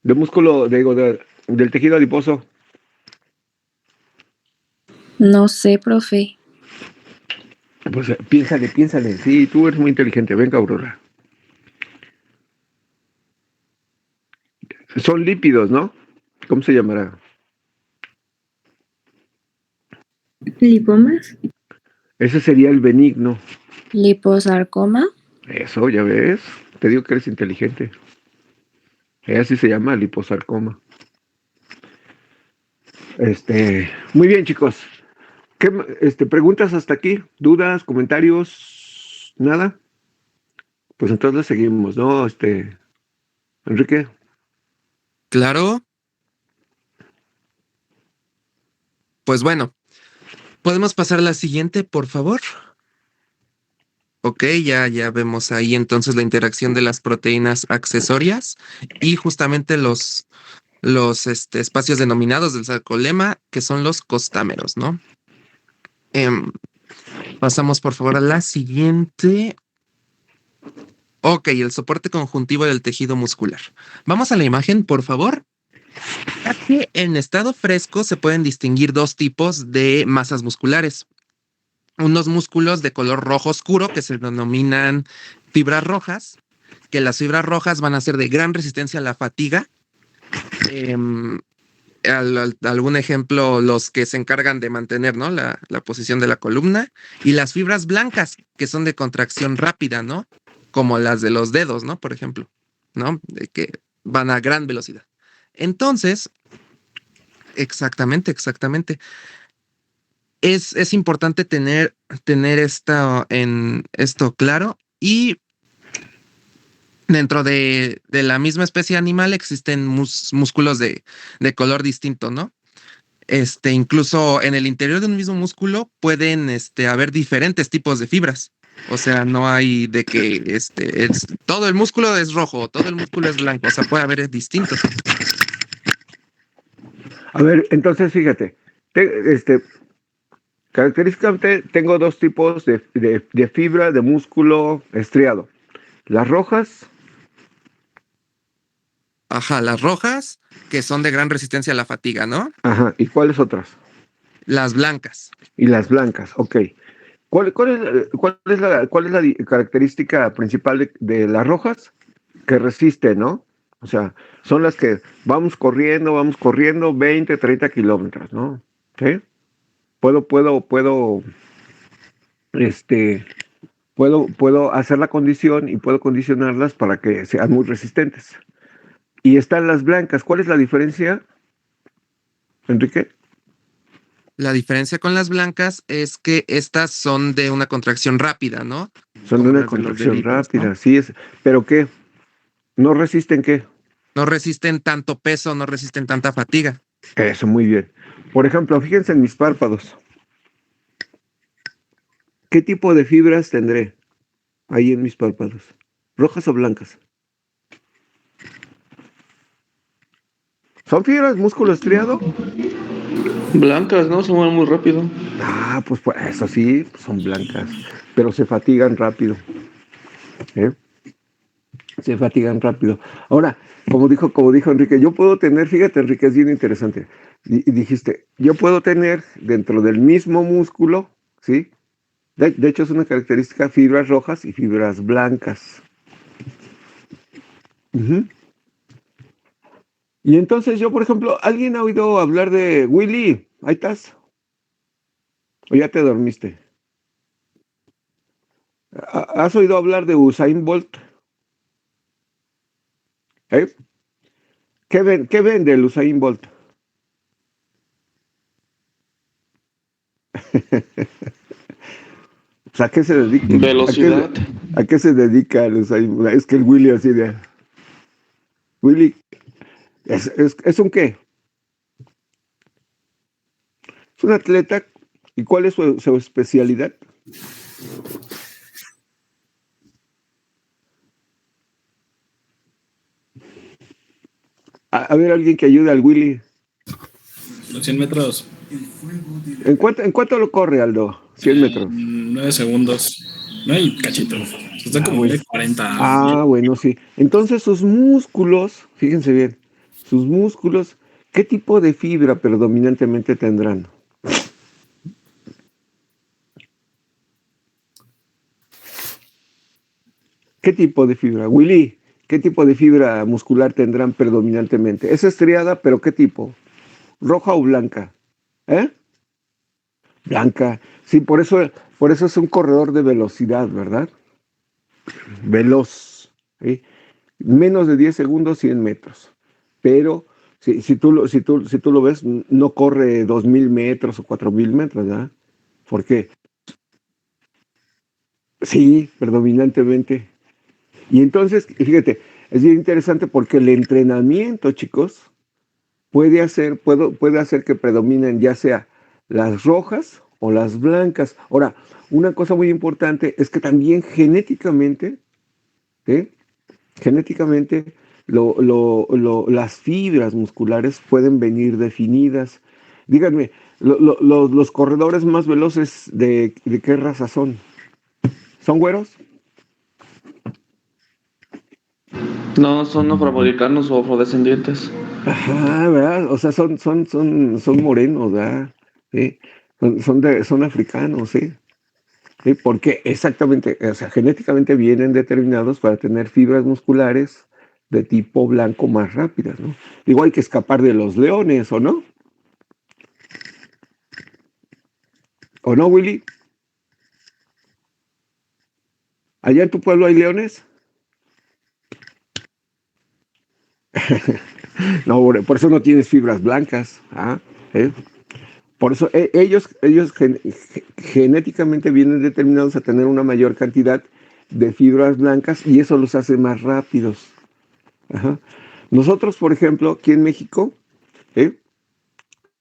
de músculo, del tejido adiposo. no sé, profe, Pues piénsale. Sí, tú eres muy inteligente. Venga, Aurora. Son lípidos, ¿no? ¿Cómo se llamará? ¿Lipomas? Ese sería el benigno. liposarcoma, Eso, ya ves. Te digo que eres inteligente. Así se llama liposarcoma. Muy bien, chicos. ¿Qué, preguntas hasta aquí? ¿Dudas? ¿Comentarios? ¿Nada? Pues entonces seguimos, ¿no? Enrique. Claro. Pues bueno, ¿podemos pasar a la siguiente, por favor? Ok, ya vemos ahí entonces la interacción de las proteínas accesorias y justamente los espacios denominados del sarcolema, que son los costámeros, ¿no? Pasamos por favor a la siguiente. Ok, el soporte conjuntivo del tejido muscular. Vamos a la imagen, por favor. Aquí en estado fresco se pueden distinguir dos tipos de masas musculares. Unos músculos de color rojo oscuro que se denominan fibras rojas, que las fibras rojas van a ser de gran resistencia a la fatiga. Algún ejemplo, los que se encargan de mantener, ¿no? la posición de la columna, y las fibras blancas, que son de contracción rápida, ¿no? como las de los dedos, ¿no? Por ejemplo, ¿no? De que van a gran velocidad. Entonces, exactamente, exactamente. Es importante tener esto claro y dentro de la misma especie animal existen músculos de color distinto, ¿no? Incluso en el interior de un mismo músculo pueden haber diferentes tipos de fibras. O sea, no hay de que todo el músculo es rojo, todo el músculo es blanco. O sea, puede haber distintos. A ver, entonces fíjate, característicamente tengo dos tipos de fibra de músculo estriado. Las rojas. Ajá, las rojas, que son de gran resistencia a la fatiga, ¿no? Ajá, ¿y cuáles otras? Las blancas. Y las blancas, ok. ¿Cuál es la característica principal de las rojas? Que resisten, ¿no? O sea, son las que vamos corriendo 20, 30 kilómetros, ¿no? ¿Sí? Este, puedo hacer la condición y puedo condicionarlas para que sean muy resistentes. Y están las blancas. ¿Cuál es la diferencia, Enrique? La diferencia con las blancas es que estas son de una contracción rápida, ¿no? Son de Como una las de los contracción deditos, rápida, ¿no? sí es. ¿Pero qué? ¿No resisten qué? No resisten tanto peso, no resisten tanta fatiga. Eso, muy bien. Por ejemplo, fíjense en mis párpados. ¿Qué tipo de fibras tendré ahí en mis párpados? ¿Rojas o blancas? ¿Son fibras, músculo estriado? Blancas, ¿no? Se mueven muy rápido. Pues eso sí, son blancas, pero se fatigan rápido. ¿Eh? Se fatigan rápido. Ahora, como dijo Enrique, yo puedo tener, fíjate, Enrique, es bien interesante. Y dijiste, yo puedo tener dentro del mismo músculo, ¿sí? De hecho, es una característica fibras rojas y fibras blancas. Ujú. Y entonces yo, por ejemplo, ¿alguien ha oído hablar de Willy? ¿Ahí estás? ¿O ya te dormiste? ¿Has oído hablar de Usain Bolt? ¿Eh? ¿Qué vende el Usain Bolt? ¿A qué se dedica? Velocidad. ¿A qué se dedica el Usain Bolt? Es que el Willy así de... Willy, ¿es un qué? Es un atleta. ¿Y cuál es su especialidad? A ver, alguien que ayude al Willy. Los 100 metros. ¿En cuánto lo corre, Aldo? 100 metros. 9 segundos. No hay cachito. Está como Bueno. de 40. Bueno, sí. Entonces sus músculos, fíjense bien, sus músculos, ¿qué tipo de fibra predominantemente tendrán? ¿Qué tipo de fibra? Willy, ¿qué tipo de fibra muscular tendrán predominantemente? Es estriada, pero ¿qué tipo? ¿Roja o blanca? ¿Eh? Blanca. Sí, por eso es un corredor de velocidad, ¿verdad? Veloz. ¿Sí? Menos de 10 segundos, 100 metros. Pero si tú lo ves, no corre 2.000 metros o 4.000 metros, ¿verdad? ¿Por qué? Sí, predominantemente. Y entonces, fíjate, es bien interesante porque el entrenamiento, chicos, puede hacer que predominen ya sea las rojas o las blancas. Ahora, una cosa muy importante es que también genéticamente, ¿sí? Genéticamente, las fibras musculares pueden venir definidas. Díganme, los corredores más veloces ¿de qué raza son? ¿Son güeros? No, son afroamericanos o afrodescendientes. Ajá, ¿verdad? O sea, son morenos, ¿verdad? Sí. Son africanos, ¿sí? Sí, porque exactamente, o sea, genéticamente vienen determinados para tener fibras musculares de tipo blanco más rápidas, ¿no? Digo, hay que escapar de los leones, ¿o no? ¿O no, Willy? ¿Allá en tu pueblo hay leones? No, por eso no tienes fibras blancas. ¿Eh? Por eso ellos genéticamente vienen determinados a tener una mayor cantidad de fibras blancas y eso los hace más rápidos. Ajá. Nosotros, por ejemplo, aquí en México, ¿eh?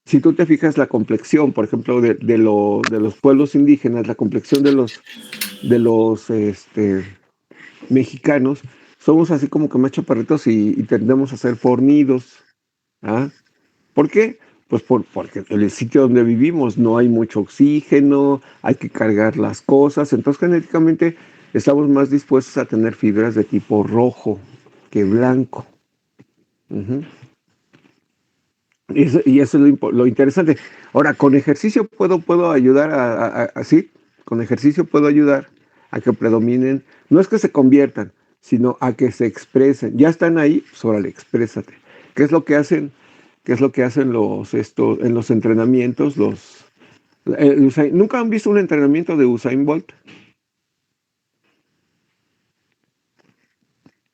Si tú te fijas la complexión, por ejemplo, de los pueblos indígenas, la complexión de los mexicanos, somos así como que más chaparritos y tendemos a ser fornidos. ¿Ah? ¿Por qué? Pues porque en el sitio donde vivimos no hay mucho oxígeno, hay que cargar las cosas, entonces genéticamente estamos más dispuestos a tener fibras de tipo rojo que blanco. Ujú. Y eso es lo interesante. Ahora, con ejercicio puedo ayudar así, con ejercicio puedo ayudar a que predominen, no es que se conviertan, sino a que se expresen. Ya están ahí, pues órale, exprésate. ¿Qué es lo que hacen? ¿Qué es lo que hacen en los entrenamientos? ¿Nunca han visto un entrenamiento de Usain Bolt?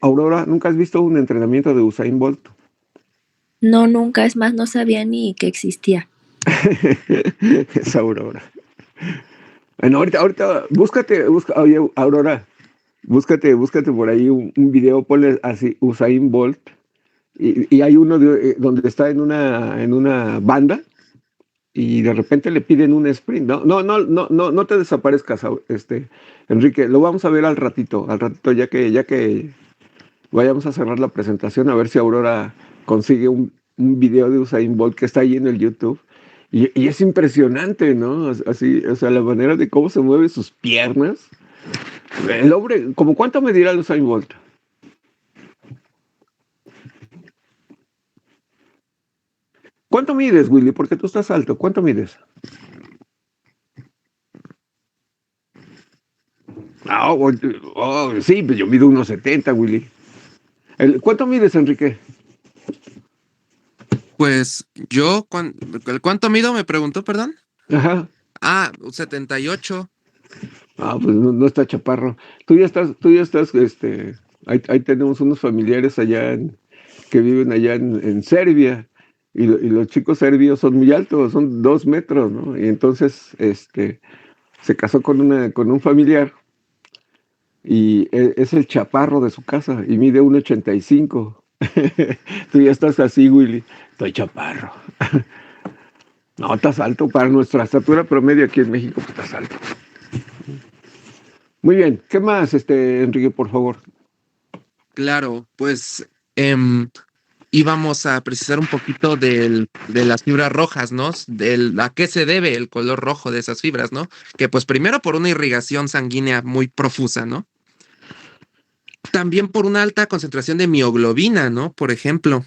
Aurora, ¿nunca has visto un entrenamiento de Usain Bolt? No, nunca, es más, no sabía ni que existía. Es Aurora. Bueno, ahorita, oye, Aurora, búscate por ahí un video, ponle así, Usain Bolt, y hay uno donde está en una banda, y de repente le piden un sprint. No, no, no, no, no, no te desaparezcas, Enrique, lo vamos a ver al ratito, ya que vayamos a cerrar la presentación, a ver si Aurora consigue un video de Usain Bolt que está ahí en el YouTube. Y es impresionante, ¿no? Así, o sea, la manera de cómo se mueven sus piernas. El hombre, ¿como cuánto medirá el Usain Bolt? ¿Cuánto mides, Willy? Porque tú estás alto. ¿Cuánto mides? Sí, pues yo mido 1,70, Willy. ¿Cuánto mides, Enrique? Pues yo, ¿cuánto mido? Me preguntó, perdón. Ajá. 78. Pues no está chaparro. Tú ya estás, ahí tenemos unos familiares que viven allá en Serbia, y los chicos serbios son muy altos, son 2 metros, ¿no? Y entonces, se casó con un familiar, y es el chaparro de su casa, y mide 1,85. Tú ya estás así, Willy. Estoy chaparro. No, estás alto para nuestra estatura promedio aquí en México, pues estás alto. Muy bien, ¿qué más, Enrique, por favor? Claro, pues íbamos a precisar un poquito de las fibras rojas, ¿no? A qué se debe el color rojo de esas fibras, ¿no? Que pues primero por una irrigación sanguínea muy profusa, ¿no? También por una alta concentración de mioglobina, ¿no? Por ejemplo,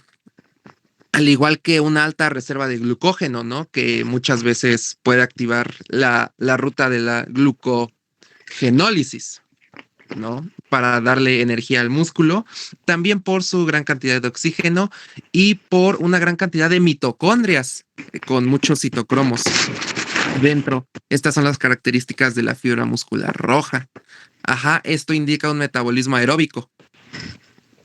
al igual que una alta reserva de glucógeno, ¿no? Que muchas veces puede activar la ruta de la glucogenólisis, ¿no? Para darle energía al músculo, también por su gran cantidad de oxígeno y por una gran cantidad de mitocondrias con muchos citocromos dentro. Estas son las características de la fibra muscular roja. Ajá, esto indica un metabolismo aeróbico.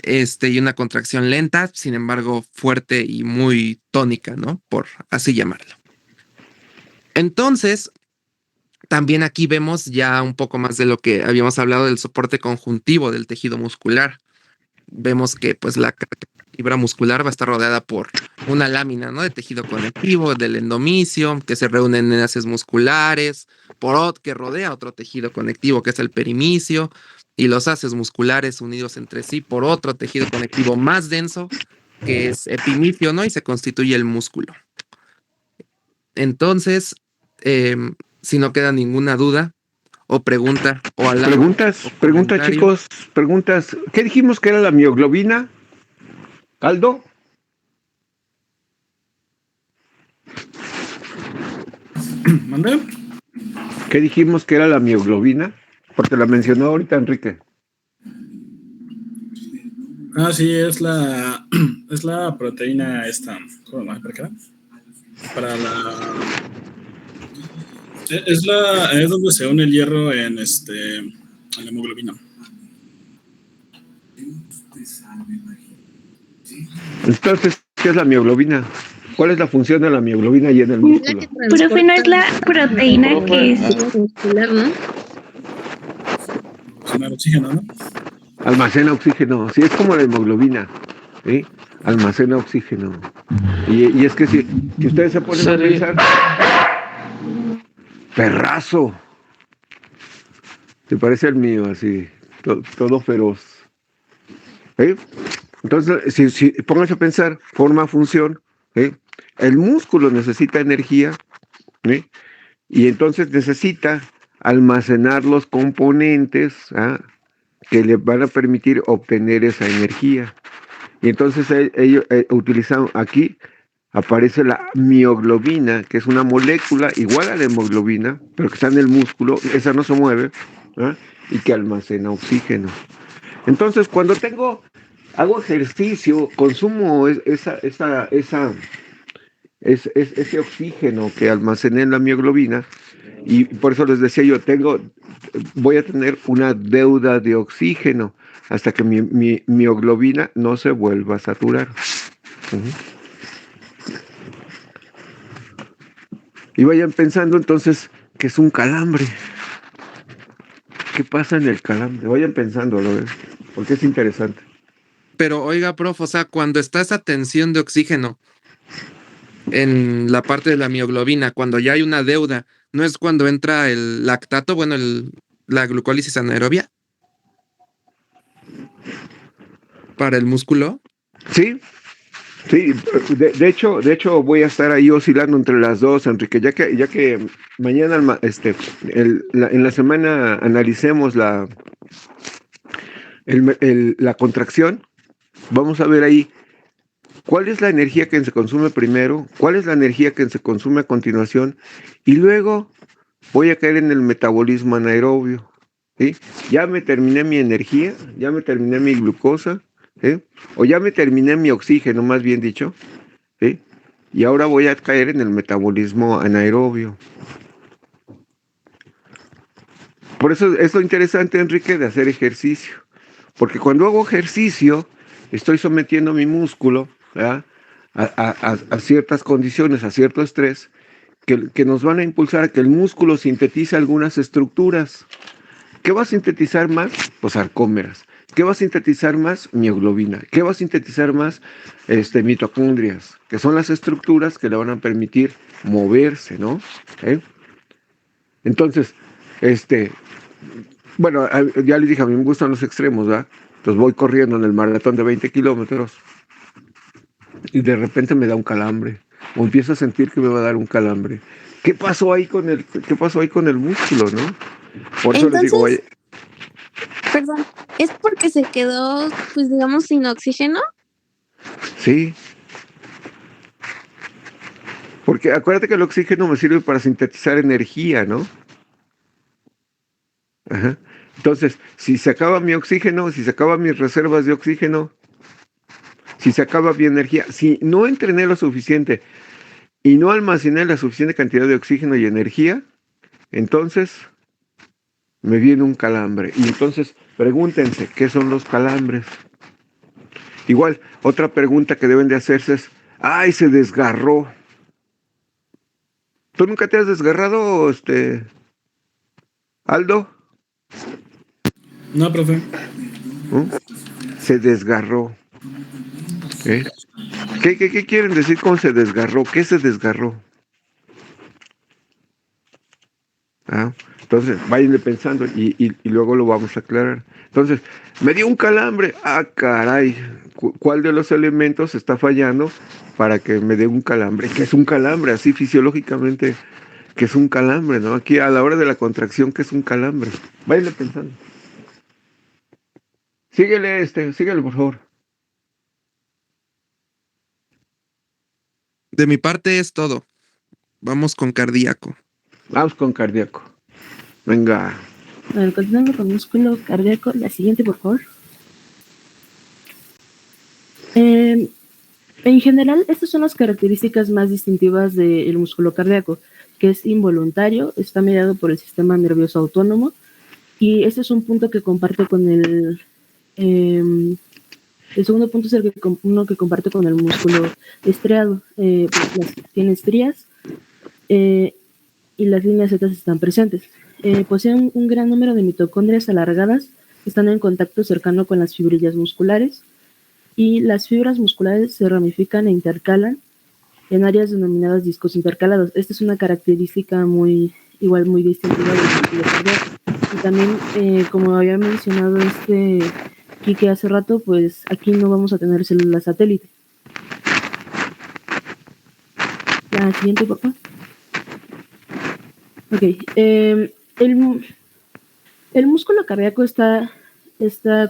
Y una contracción lenta, sin embargo, fuerte y muy tónica, ¿no? Por así llamarlo. Entonces, también aquí vemos ya un poco más de lo que habíamos hablado del soporte conjuntivo del tejido muscular. Vemos que pues la fibra muscular va a estar rodeada por una lámina, ¿no? De tejido conectivo, del endomisio, que se reúnen en enlaces musculares, que rodea otro tejido conectivo, que es el perimisio, y los haces musculares unidos entre sí por otro tejido conectivo más denso, que es epimisio, ¿no? Y se constituye el músculo. Entonces, si no queda ninguna duda o pregunta o alarma. Preguntas, chicos, preguntas. ¿Qué dijimos que era la mioglobina? ¿Caldo? ¿Mande? ¿Qué dijimos que era la mioglobina? Porque la mencionó ahorita Enrique. Sí, es la proteína esta. ¿Cómo? ¿Para qué? Para la... Es donde se une el hierro en la hemoglobina. Entonces, ¿qué es la mioglobina? ¿Cuál es la función de la mioglobina y en el músculo? Profe, no es la proteína que es muscular, ¿no? Proporcionar oxígeno, ¿no? Almacena oxígeno. Sí, es como la hemoglobina. ¿Sí? Almacena oxígeno. Y es que si ustedes se ponen a pensar, perrazo. Se parece al mío, así, todo feroz. ¿Sí? Entonces, si pónganse a pensar, forma, función, ¿sí? El músculo necesita energía, ¿sí? Y entonces necesita almacenar los componentes, ¿ah?, que le van a permitir obtener esa energía. Y entonces ellos utilizan aquí, aparece la mioglobina, que es una molécula igual a la hemoglobina, pero que está en el músculo, esa no se mueve, ¿ah?, y que almacena oxígeno. Entonces, cuando hago ejercicio, consumo ese oxígeno que almacené en la mioglobina, y por eso les decía yo, voy a tener una deuda de oxígeno hasta que mi mioglobina no se vuelva a saturar. Y vayan pensando entonces que es un calambre. ¿Qué pasa en el calambre? Vayan pensándolo, porque es interesante. Pero oiga, prof, o sea, cuando está esa tensión de oxígeno en la parte de la mioglobina, cuando ya hay una deuda, ¿no es cuando entra el lactato, bueno, la glucólisis anaerobia para el músculo? Sí, sí, de hecho voy a estar ahí oscilando entre las dos, Enrique, ya que mañana en la semana analicemos la contracción. Vamos a ver ahí cuál es la energía que se consume primero, cuál es la energía que se consume a continuación, y luego voy a caer en el metabolismo anaerobio. ¿Sí? Ya me terminé mi energía, ya me terminé mi glucosa, ¿sí? O ya me terminé mi oxígeno, más bien dicho, ¿sí? Y ahora voy a caer en el metabolismo anaerobio. Por eso es lo interesante, Enrique, de hacer ejercicio. Porque cuando hago ejercicio, estoy sometiendo mi músculo, ¿verdad?, a ciertas condiciones, a cierto estrés, que nos van a impulsar a que el músculo sintetice algunas estructuras. ¿Qué va a sintetizar más? Pues sarcómeras. ¿Qué va a sintetizar más? Mioglobina. ¿Qué va a sintetizar más? Mitocondrias, que son las estructuras que le van a permitir moverse, ¿no? Entonces, bueno, ya le dije, a mí me gustan los extremos, ¿verdad? Entonces voy corriendo en el maratón de 20 kilómetros y de repente me da un calambre, o empiezo a sentir que me va a dar un calambre. ¿Qué pasó ahí con el músculo, no? Por eso les digo, vaya. Perdón, ¿es porque se quedó, pues digamos, sin oxígeno? Sí, porque acuérdate que el oxígeno me sirve para sintetizar energía, ¿no? Ajá. Entonces, si se acaba mi oxígeno, si se acaban mis reservas de oxígeno, si se acaba mi energía, si no entrené lo suficiente y no almacené la suficiente cantidad de oxígeno y energía, entonces me viene un calambre. Y entonces pregúntense, ¿qué son los calambres? Igual, otra pregunta que deben de hacerse es, ¡ay, se desgarró! ¿Tú nunca te has desgarrado, Aldo? No, profe. ¿No? Se desgarró. ¿Qué quieren decir con se desgarró? ¿Qué se desgarró? Entonces, váyanle pensando y luego lo vamos a aclarar. Entonces, me dio un calambre. Ah, caray. ¿Cuál de los elementos está fallando para que me dé un calambre? ¿Qué es un calambre? Así fisiológicamente, ¿qué es un calambre, no? Aquí a la hora de la contracción, ¿qué es un calambre? Váyanle pensando. Síguele, por favor. De mi parte es todo. Vamos con cardíaco. Vamos con cardíaco. Venga. Bueno, continuando con músculo cardíaco, la siguiente, por favor. En general, estas son las características más distintivas del músculo cardíaco, que es involuntario, está mediado por el sistema nervioso autónomo, y este es un punto que comparte con el El segundo punto es uno que comparte con el músculo estriado. Tiene estrías y las líneas Z están presentes. Poseen un gran número de mitocondrias alargadas que están en contacto cercano con las fibrillas musculares, y las fibras musculares se ramifican e intercalan en áreas denominadas discos intercalados. Esta es una característica muy distintiva del músculo cardíaco. Y también, como había mencionado Quique hace rato, pues aquí no vamos a tener células satélite. La siguiente, por favor. Ok. El músculo cardíaco está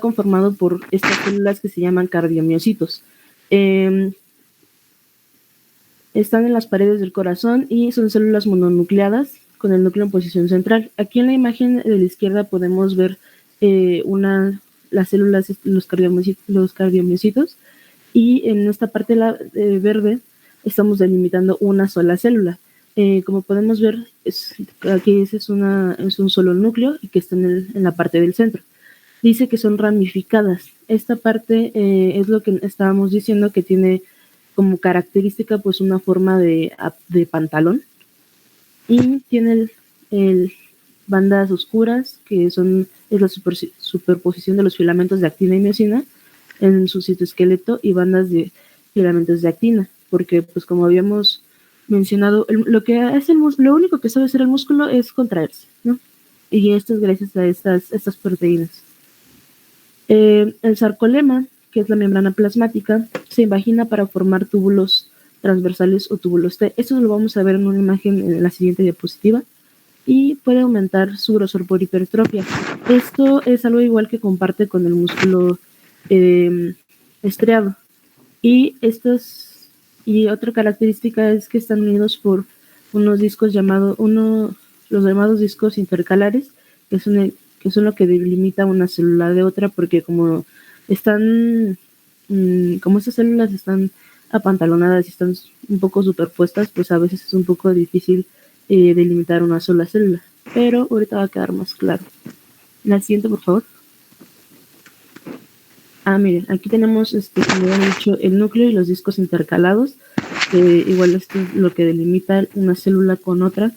conformado por estas células que se llaman cardiomiocitos. Están en las paredes del corazón y son células mononucleadas con el núcleo en posición central. Aquí en la imagen de la izquierda podemos ver las células, los cardiomiocitos, y en esta parte verde estamos delimitando una sola célula. Como podemos ver, aquí es un solo núcleo y que está en la parte del centro. Dice que son ramificadas. Esta parte es lo que estábamos diciendo, que tiene como característica pues una forma de pantalón, y tiene bandas oscuras que es la superposición de los filamentos de actina y miosina en su citoesqueleto, y bandas de filamentos de actina, porque pues como habíamos mencionado, lo único que sabe hacer el músculo es contraerse, ¿no? Y esto es gracias a estas proteínas. El sarcolema, que es la membrana plasmática, se invagina para formar túbulos transversales o túbulos T. Esto lo vamos a ver en una imagen en la siguiente diapositiva, y puede aumentar su grosor por hipertrofia. Esto es algo igual que comparte con el músculo estriado. Y otra característica es que están unidos por unos discos los llamados discos intercalares, que son lo que delimita una célula de otra, porque como estas células están apantalonadas y están un poco superpuestas, pues a veces es un poco difícil delimitar una sola célula, pero ahorita va a quedar más claro. La siguiente, por favor. Miren, aquí tenemos, como ya he dicho, el núcleo y los discos intercalados. Igual esto es lo que delimita una célula con otra.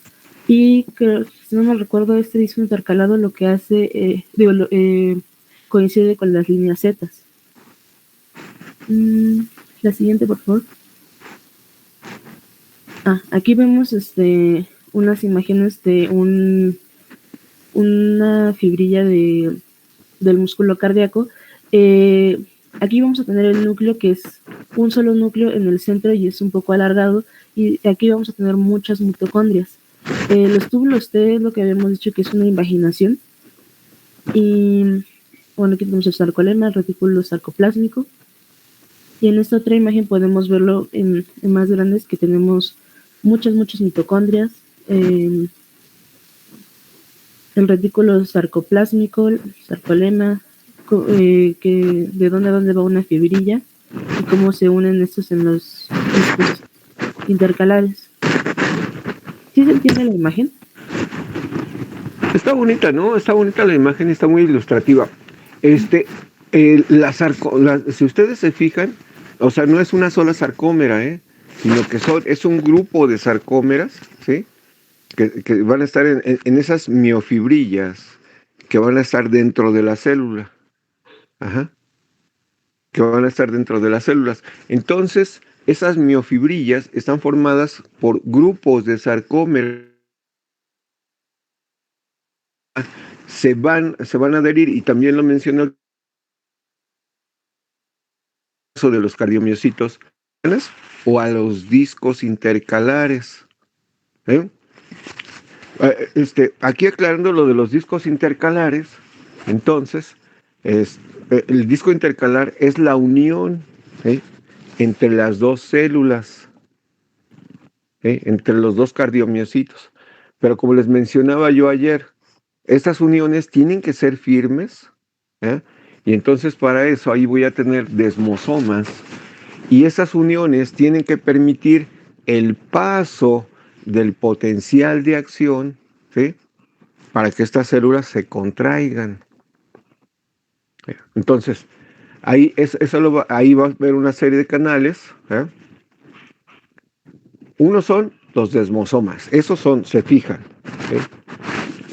Y creo, si no me recuerdo, este disco intercalado lo que hace, coincide con las líneas Z. La siguiente, por favor. Aquí vemos unas imágenes de una fibrilla del músculo cardíaco. Aquí vamos a tener el núcleo, que es un solo núcleo en el centro y es un poco alargado, y aquí vamos a tener muchas mitocondrias. Los túbulos T es lo que habíamos dicho que es una invaginación, y bueno, aquí tenemos el sarcolema, el retículo sarcoplásmico, y en esta otra imagen podemos verlo en más grandes, que tenemos muchas mitocondrias, el retículo sarcoplásmico, el sarcolema, que de dónde a dónde va una fibrilla y cómo se unen estos en los discos intercalares. ¿Sí se entiende la imagen? Está bonita, ¿no? Está bonita la imagen, está muy ilustrativa. Si ustedes se fijan, o sea, no es una sola sarcómera, sino que es un grupo de sarcómeras, ¿sí? Que van a estar en esas miofibrillas, que van a estar dentro de la célula. Que van a estar dentro de las células. Entonces, esas miofibrillas están formadas por grupos de sarcómeras. Se van a adherir, y también lo mencionó el caso de los cardiomiocitos, o a los discos intercalares. Aquí aclarando lo de los discos intercalares, entonces, el disco intercalar es la unión entre las dos células, entre los dos cardiomiocitos. Pero como les mencionaba yo ayer, estas uniones tienen que ser firmes, y entonces para eso ahí voy a tener desmosomas, y esas uniones tienen que permitir el paso del potencial de acción, ¿sí? Para que estas células se contraigan. Entonces, Ahí va a haber una serie de canales. Uno son los desmosomas. Esos se fijan,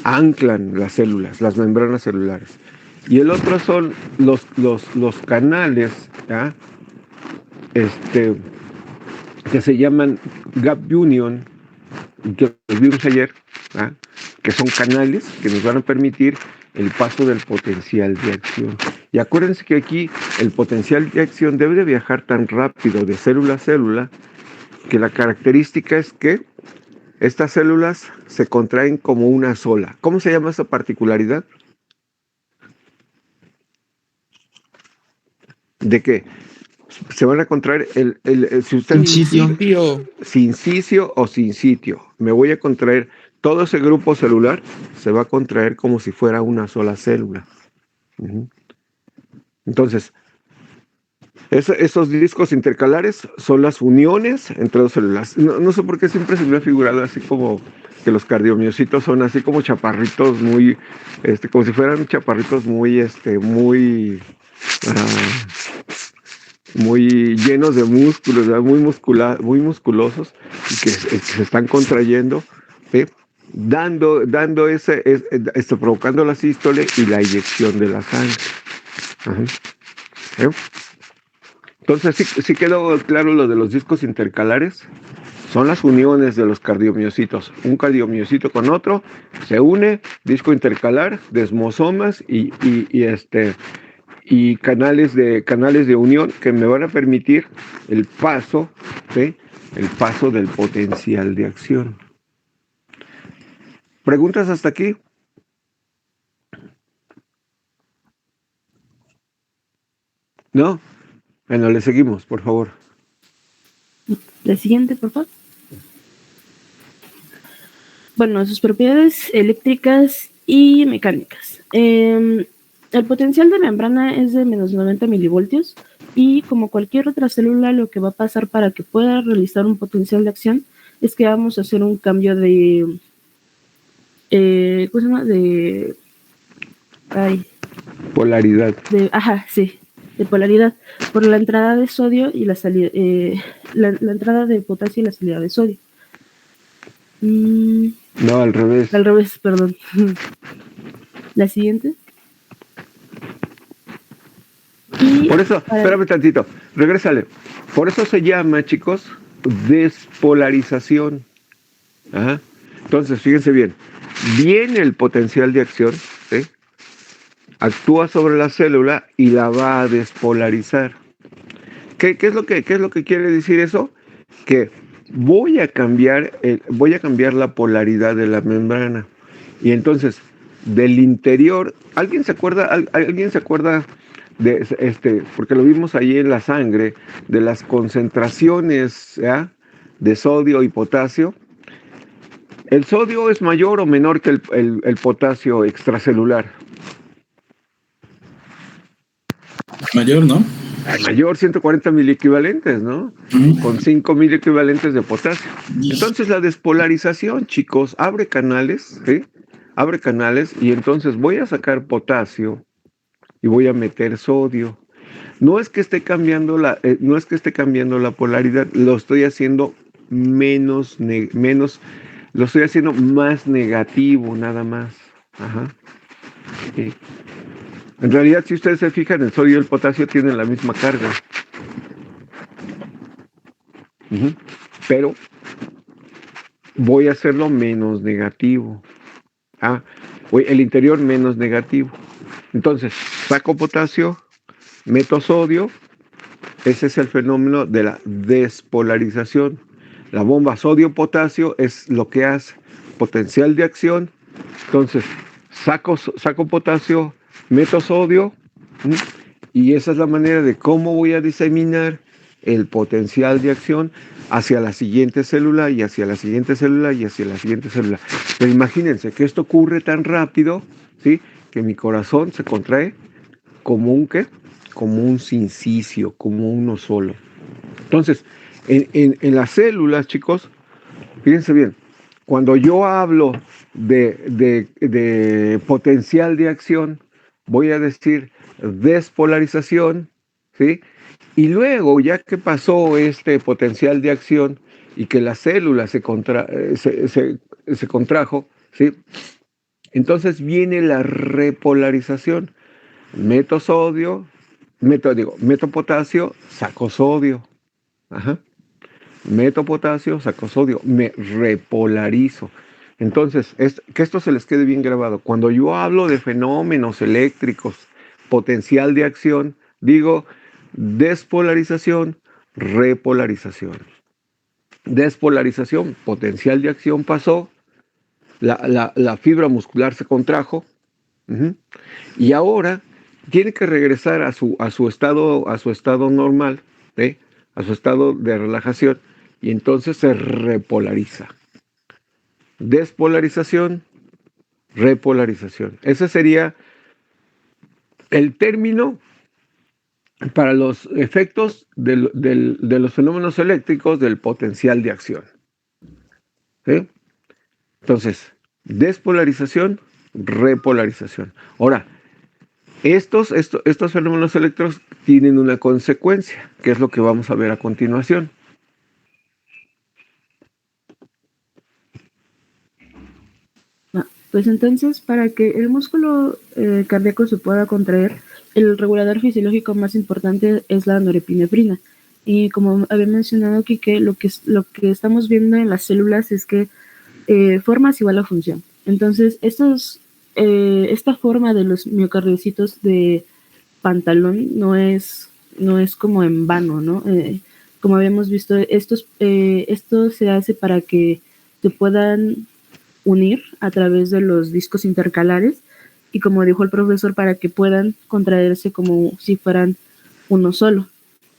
anclan las células, las membranas celulares. Y el otro son los canales, que se llaman gap union, que vimos ayer, que son canales que nos van a permitir el paso del potencial de acción. Y acuérdense que aquí el potencial de acción debe de viajar tan rápido de célula a célula, que la característica es que estas células se contraen como una sola. ¿Cómo se llama esa particularidad? De que se van a contraer si usted sin sitio o sin sitio. Me voy a contraer todo ese grupo celular, se va a contraer como si fuera una sola célula. Entonces, esos discos intercalares son las uniones entre dos células. No sé por qué siempre se me ha figurado así como que los cardiomiocitos son así como chaparritos muy, como si fueran chaparritos muy, muy llenos de músculos, ¿verdad? Muy musculosos, y que se están contrayendo, provocando la sístole y la eyección de la sangre. Entonces, sí quedó claro lo de los discos intercalares. Son las uniones de los cardiomiocitos. Un cardiomiocito con otro se une, disco intercalar, desmosomas y canales de unión que me van a permitir el paso del potencial de acción. ¿Preguntas hasta aquí? ¿No? Bueno, le seguimos, por favor. La siguiente, por favor. Bueno, sus propiedades eléctricas y mecánicas. El potencial de membrana es de menos 90 milivoltios y como cualquier otra célula, lo que va a pasar para que pueda realizar un potencial de acción es que vamos a hacer un cambio de... ¿cómo se llama? Polaridad. De polaridad por la entrada de sodio y la salida, la entrada de potasio y la salida de sodio. No, al revés. Al revés, perdón. La siguiente. Por eso, espérame tantito, regrésale. Por eso se llama, chicos, despolarización. Entonces, fíjense bien. Viene el potencial de acción, actúa sobre la célula y la va a despolarizar. ¿Qué es lo que quiere decir eso? Que voy a cambiar la polaridad de la membrana. Y entonces, del interior, ¿alguien se acuerda de porque lo vimos ahí en la sangre, de las concentraciones de sodio y potasio? ¿El sodio es mayor o menor que el potasio extracelular? Mayor, ¿no? Mayor, 140 miliequivalentes, ¿no? Con 5 miliequivalentes de potasio. Entonces la despolarización, chicos, abre canales, abre canales, y entonces voy a sacar potasio y voy a meter sodio. No es que esté cambiando la polaridad, lo estoy haciendo lo estoy haciendo más negativo, nada más. En realidad, si ustedes se fijan, el sodio y el potasio tienen la misma carga. Pero voy a hacerlo menos negativo. El interior menos negativo. Entonces, saco potasio, meto sodio. Ese es el fenómeno de la despolarización. La bomba sodio-potasio es lo que hace potencial de acción. Entonces, saco potasio, meto sodio, y esa es la manera de cómo voy a diseminar el potencial de acción hacia la siguiente célula y hacia la siguiente célula y hacia la siguiente célula. Pero imagínense que esto ocurre tan rápido, ¿sí? Que mi corazón se contrae como un sincicio, como uno solo. Entonces, en las células, chicos, fíjense bien, cuando yo hablo de potencial de acción, voy a decir despolarización ¿sí? Y luego, ya que pasó este potencial de acción y que la célula se contrajo, ¿sí? Entonces viene la repolarización. Meto sodio, meto potasio, saco sodio. Ajá. Meto potasio, saco sodio, me repolarizo. Entonces, que esto se les quede bien grabado. Cuando yo hablo de fenómenos eléctricos, potencial de acción, digo despolarización, repolarización. Despolarización, potencial de acción pasó, la fibra muscular se contrajo, y ahora tiene que regresar a su estado normal, ¿sí? A su estado de relajación, y entonces se repolariza. Despolarización, repolarización. Ese sería el término para los efectos de los fenómenos eléctricos del potencial de acción. ¿Sí? Entonces, despolarización, repolarización. Ahora, estos fenómenos eléctricos tienen una consecuencia, que es lo que vamos a ver a continuación. Pues entonces, para que el músculo cardíaco se pueda contraer, el regulador fisiológico más importante es la norepinefrina. Y como había mencionado Quique, lo que estamos viendo en las células es que forma es igual a función. Entonces, esta forma de los miocardiocitos de pantalón no es como en vano, ¿no? Como habíamos visto, esto se hace para que se puedan unir a través de los discos intercalares y, como dijo el profesor, para que puedan contraerse como si fueran uno solo.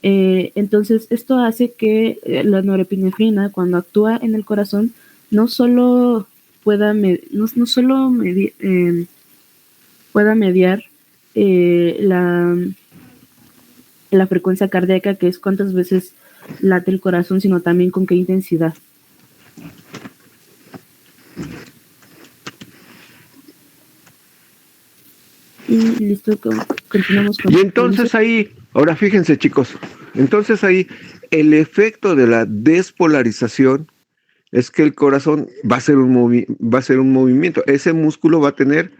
Entonces, esto hace que la norepinefrina, cuando actúa en el corazón, no solo pueda mediar la frecuencia cardíaca, que es cuántas veces late el corazón, sino también con qué intensidad. Y listo, continuamos con... Y entonces ahí, ahora fíjense chicos, entonces ahí el efecto de la despolarización es que el corazón va a ser un movimiento. Ese músculo va a tener,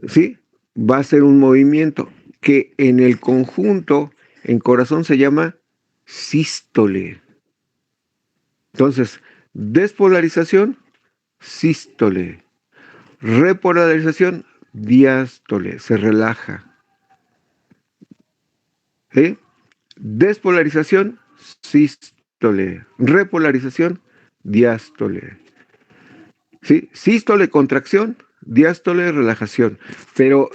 ¿sí? Va a ser un movimiento que en el conjunto, en corazón, se llama sístole. Entonces, despolarización, sístole. Repolarización, diástole, se relaja. ¿Sí? Despolarización, sístole. Repolarización, diástole. ¿Sí? Sístole, contracción, diástole, relajación. Pero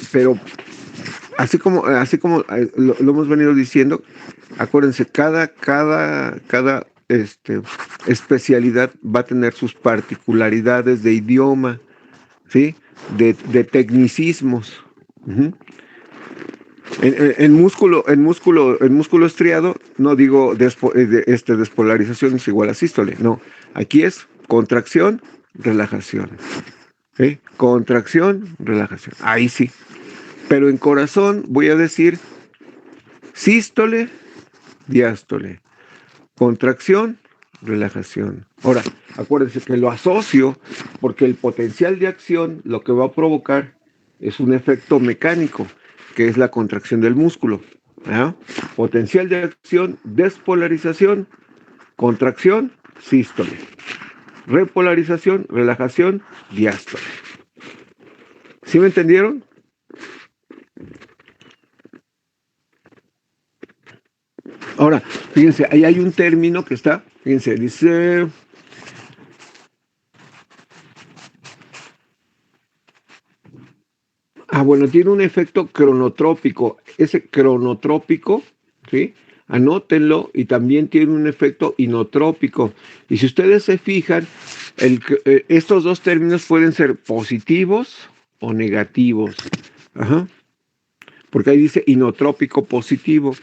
así como lo hemos venido diciendo, acuérdense, cada especialidad va a tener sus particularidades de idioma, ¿sí? De tecnicismos. En músculo estriado, no digo despolarización es igual a sístole, no. Aquí es contracción, relajación. ¿Sí? Contracción, relajación. Ahí sí. Pero en corazón voy a decir sístole, diástole. Contracción, relajación. Ahora, acuérdense que lo asocio porque el potencial de acción lo que va a provocar es un efecto mecánico, que es la contracción del músculo. ¿Ah? Potencial de acción, despolarización, contracción, sístole. Repolarización, relajación, diástole. ¿Sí me entendieron? Ahora, fíjense, ahí hay un término que está, fíjense, dice... bueno, tiene un efecto cronotrópico. Ese cronotrópico, ¿sí? Anótenlo, y también tiene un efecto inotrópico. Y si ustedes se fijan, estos dos términos pueden ser positivos o negativos. Ajá. Porque ahí dice inotrópico positivo.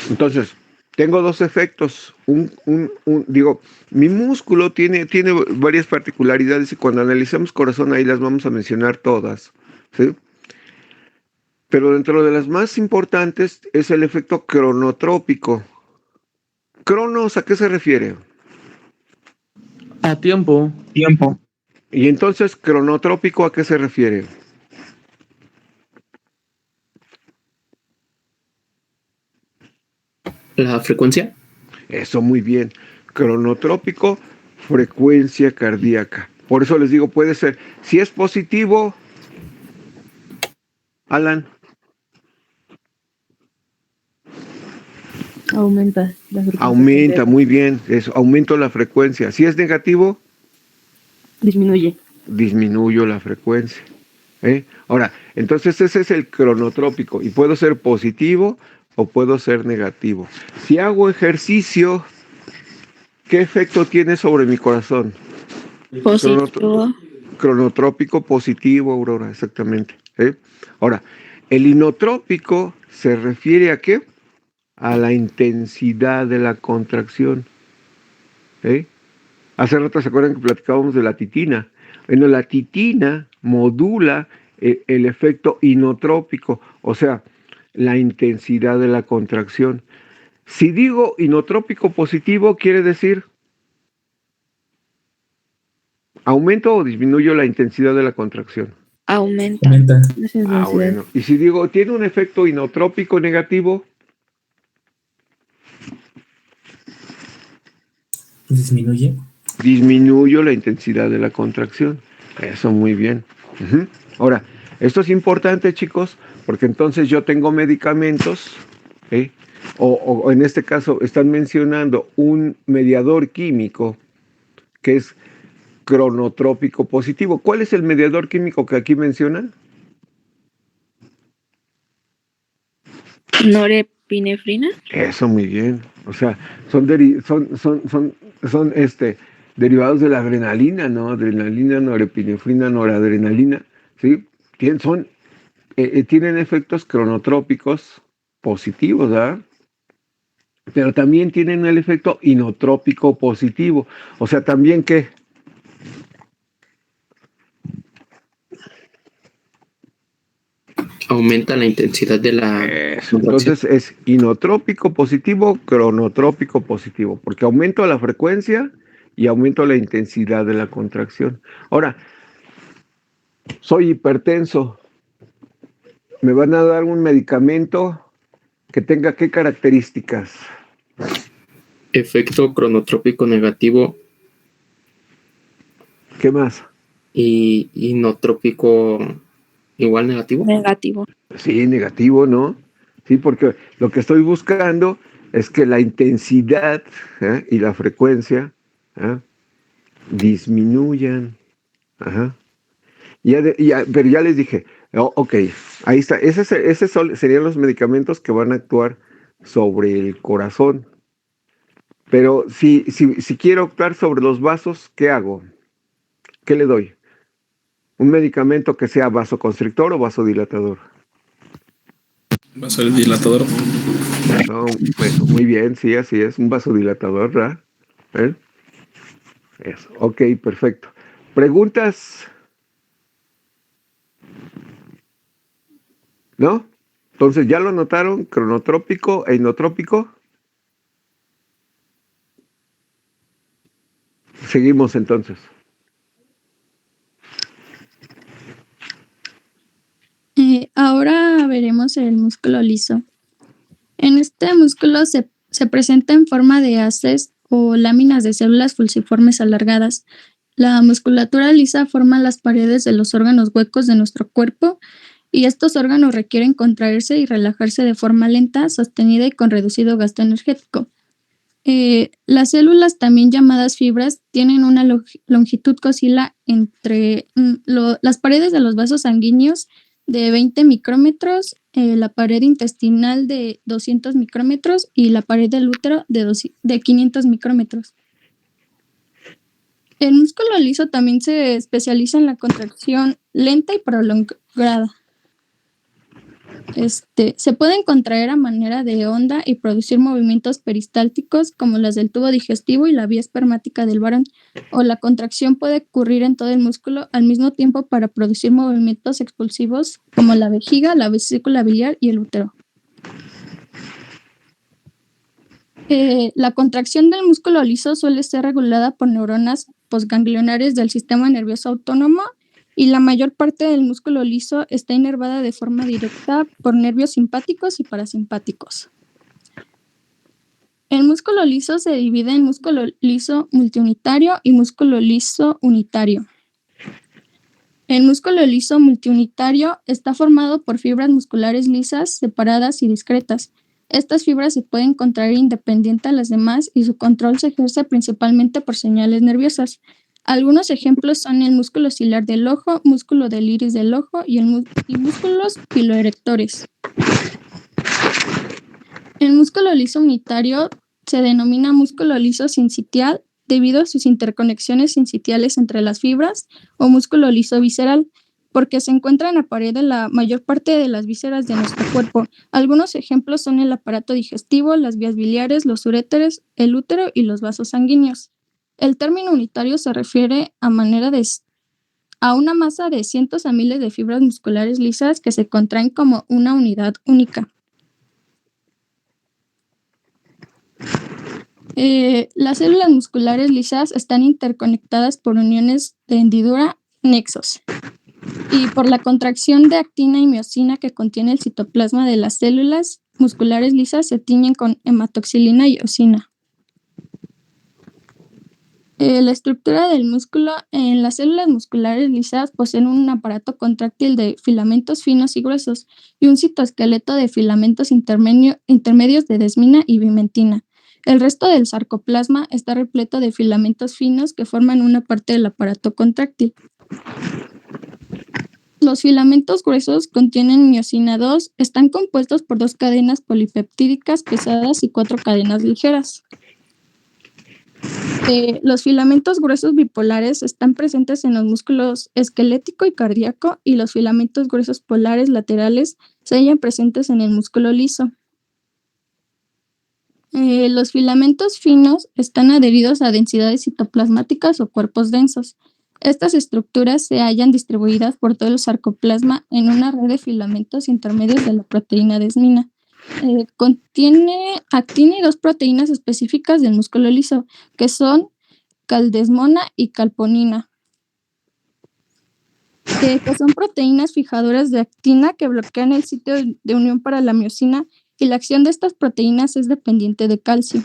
Entonces, tengo dos efectos. Mi músculo tiene varias particularidades, y cuando analizamos corazón ahí las vamos a mencionar todas, ¿sí? Pero dentro de las más importantes es el efecto cronotrópico. ¿Cronos a qué se refiere? A tiempo. Y entonces, cronotrópico a qué se refiere? La frecuencia. Eso, muy bien. Cronotrópico, frecuencia cardíaca. Por eso les digo, puede ser, si es positivo, Alan, Aumenta la frecuencia aumenta, cardíaca. muy bien, eso, aumento la frecuencia. Si es negativo, Disminuye. disminuyo la frecuencia. Ahora, entonces ese es el cronotrópico y puedo ser positivo o puedo ser negativo. Si hago ejercicio, ¿qué efecto tiene sobre mi corazón? Positivo. Cronotrópico positivo, Aurora, exactamente. Ahora, el inotrópico se refiere a qué? A la intensidad de la contracción. Hace rato se acuerdan que platicábamos de la titina. Bueno, la titina modula el efecto inotrópico, o sea, la intensidad de la contracción. Si digo inotrópico positivo, quiere decir aumento o disminuyo la intensidad de la contracción. Aumenta. Esa es la Bueno. Y si digo tiene un efecto inotrópico negativo, Disminuye. disminuyo la intensidad de la contracción. Eso, muy bien. Ahora, esto es importante, chicos, porque entonces yo tengo medicamentos, o en este caso están mencionando un mediador químico que es cronotrópico positivo. ¿Cuál es el mediador químico que aquí mencionan? Norepinefrina. Eso, muy bien. O sea, son derivados de la adrenalina, ¿no? Adrenalina, norepinefrina, noradrenalina, ¿sí? Tienen efectos cronotrópicos positivos, ¿verdad? Pero también tienen el efecto inotrópico positivo. O sea, también ¿qué? Aumenta la intensidad de la Eso. contracción. Entonces es inotrópico positivo, cronotrópico positivo, porque aumento la frecuencia y aumento la intensidad de la contracción. Ahora, soy hipertenso. ¿Me van a dar un medicamento que tenga qué características? Efecto cronotrópico negativo ¿Qué más? y inotrópico igual negativo. Negativo. Sí, negativo, ¿no? Sí, porque lo que estoy buscando es que la intensidad y la frecuencia disminuyan. Ajá. Pero ya les dije, ok, ahí está. Esos serían los medicamentos que van a actuar sobre el corazón. Pero si quiero actuar sobre los vasos, ¿qué hago? ¿Qué le doy? ¿Un medicamento que sea vasoconstrictor o vasodilatador? Va a ser el dilatador. No, pues, muy bien, sí, así es, un vasodilatador, ¿verdad? Eso, ok, perfecto. ¿Preguntas? ¿No? Entonces, ¿ya lo notaron? Cronotrópico e inotrópico. Seguimos entonces. Ahora veremos el músculo liso. En este músculo se presenta en forma de haces o láminas de células fusiformes alargadas. La musculatura lisa forma las paredes de los órganos huecos de nuestro cuerpo y estos órganos requieren contraerse y relajarse de forma lenta, sostenida y con reducido gasto energético. Las células, también llamadas fibras, tienen una longitud que oscila entre las paredes de los vasos sanguíneos de 20 micrómetros, la pared intestinal de 200 micrómetros y la pared del útero de 500 micrómetros. El músculo liso también se especializa en la contracción lenta y prolongada. Se pueden contraer a manera de onda y producir movimientos peristálticos como las del tubo digestivo y la vía espermática del varón, o la contracción puede ocurrir en todo el músculo al mismo tiempo para producir movimientos expulsivos como la vejiga, la vesícula biliar y el útero. La contracción del músculo liso suele ser regulada por neuronas postganglionares del sistema nervioso autónomo, y la mayor parte del músculo liso está inervada de forma directa por nervios simpáticos y parasimpáticos. El músculo liso se divide en músculo liso multiunitario y músculo liso unitario. El músculo liso multiunitario está formado por fibras musculares lisas, separadas y discretas. Estas fibras se pueden contraer independiente a las demás y su control se ejerce principalmente por señales nerviosas. Algunos ejemplos son el músculo ciliar del ojo, músculo del iris del ojo y músculos piloerectores. El músculo liso unitario se denomina músculo liso sincitial debido a sus interconexiones sincitiales entre las fibras, o músculo liso visceral, porque se encuentra en la pared de la mayor parte de las vísceras de nuestro cuerpo. Algunos ejemplos son el aparato digestivo, las vías biliares, los uréteres, el útero y los vasos sanguíneos. El término unitario se refiere a una masa de cientos a miles de fibras musculares lisas que se contraen como una unidad única. Las células musculares lisas están interconectadas por uniones de hendidura, nexos, y por la contracción de actina y miosina que contiene el citoplasma de las células musculares lisas se tiñen con hematoxilina y eosina. La estructura del músculo en las células musculares lisas poseen un aparato contráctil de filamentos finos y gruesos y un citoesqueleto de filamentos intermedios de desmina y bimentina. El resto del sarcoplasma está repleto de filamentos finos que forman una parte del aparato contráctil. Los filamentos gruesos contienen miosina 2, están compuestos por 2 cadenas polipeptídicas pesadas y 4 cadenas ligeras. Los filamentos gruesos bipolares están presentes en los músculos esquelético y cardíaco, y los filamentos gruesos polares laterales se hallan presentes en el músculo liso. Los filamentos finos están adheridos a densidades citoplasmáticas o cuerpos densos. Estas estructuras se hallan distribuidas por todo el sarcoplasma en una red de filamentos intermedios de la proteína desmina. Contiene actina y 2 proteínas específicas del músculo liso, que son caldesmona y calponina, que son proteínas fijadoras de actina que bloquean el sitio de unión para la miosina, y la acción de estas proteínas es dependiente de calcio.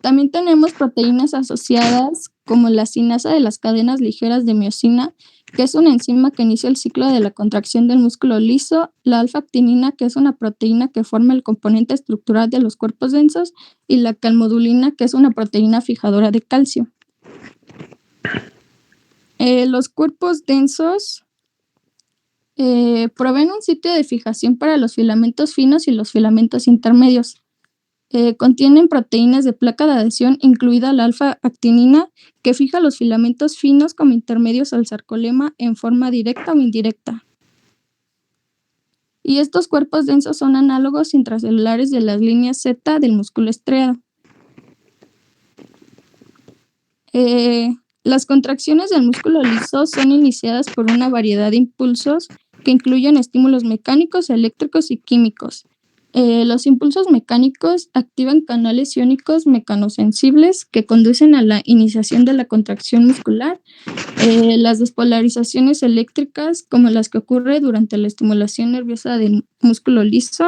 También tenemos proteínas asociadas como la cinasa de las cadenas ligeras de miosina, que es una enzima que inicia el ciclo de la contracción del músculo liso, la alfa-actinina, que es una proteína que forma el componente estructural de los cuerpos densos, y la calmodulina, que es una proteína fijadora de calcio. Los cuerpos densos proveen un sitio de fijación para los filamentos finos y los filamentos intermedios. Contienen proteínas de placa de adhesión, incluida la alfa-actinina, que fija los filamentos finos como intermedios al sarcolema en forma directa o indirecta. Y estos cuerpos densos son análogos intracelulares de las líneas Z del músculo estriado. Las contracciones del músculo liso son iniciadas por una variedad de impulsos que incluyen estímulos mecánicos, eléctricos y químicos. Los impulsos mecánicos activan canales iónicos mecanosensibles que conducen a la iniciación de la contracción muscular. Las despolarizaciones eléctricas, como las que ocurre durante la estimulación nerviosa del músculo liso.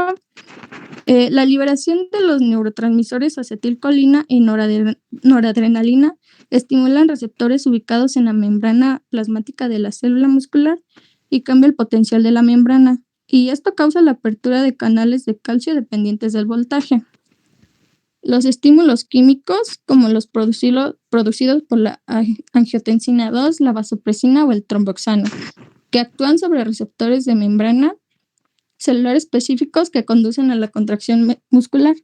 La liberación de los neurotransmisores acetilcolina y noradrenalina estimulan receptores ubicados en la membrana plasmática de la célula muscular y cambia el potencial de la membrana. Y esto causa la apertura de canales de calcio dependientes del voltaje. Los estímulos químicos, como los producidos por la angiotensina 2, la vasopresina o el tromboxano, que actúan sobre receptores de membrana celular específicos que conducen a la contracción muscular.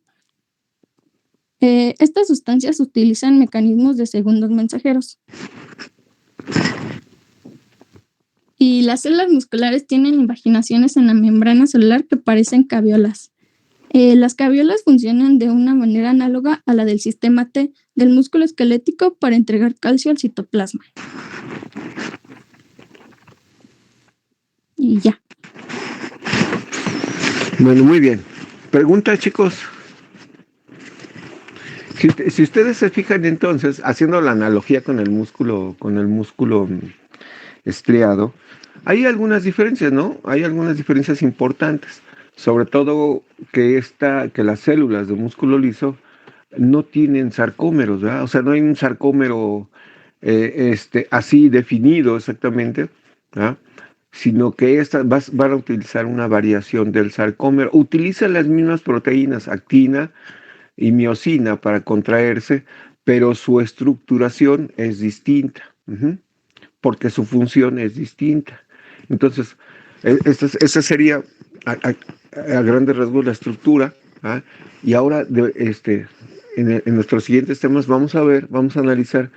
Estas sustancias utilizan mecanismos de segundos mensajeros. Y las células musculares tienen invaginaciones en la membrana celular que parecen caviolas. Las caviolas funcionan de una manera análoga a la del sistema T del músculo esquelético para entregar calcio al citoplasma. Y ya. Bueno, muy bien. Pregunta, chicos. Si ustedes se fijan entonces, haciendo la analogía con el músculo estriado, hay algunas diferencias, ¿no? Hay algunas diferencias importantes. Sobre todo que las células de músculo liso no tienen sarcómeros, ¿verdad? O sea, no hay un sarcómero así definido exactamente, ¿verdad? Sino que estas van a utilizar una variación del sarcómero. Utilizan las mismas proteínas, actina y miosina, para contraerse, pero su estructuración es distinta, porque su función es distinta. Entonces, esa sería a grandes rasgos la estructura, ¿ah? Y ahora en nuestros siguientes temas vamos a analizar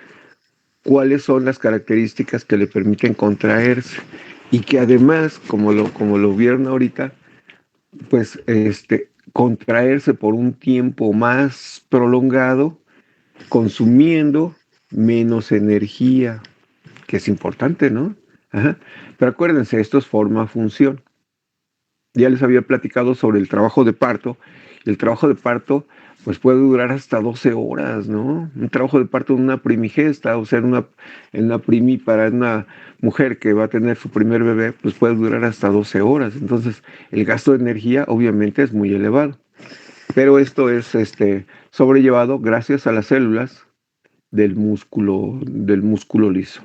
cuáles son las características que le permiten contraerse y que además, como lo vieron ahorita, pues contraerse por un tiempo más prolongado, consumiendo menos energía, que es importante, ¿no? Ajá. Pero acuérdense, esto es forma-función. Ya les había platicado sobre el trabajo de parto. El trabajo de parto pues puede durar hasta 12 horas, ¿no? Un trabajo de parto en una primigesta, o sea, para una mujer que va a tener su primer bebé, pues puede durar hasta 12 horas. Entonces, el gasto de energía obviamente es muy elevado. Pero esto es sobrellevado gracias a las células del músculo liso.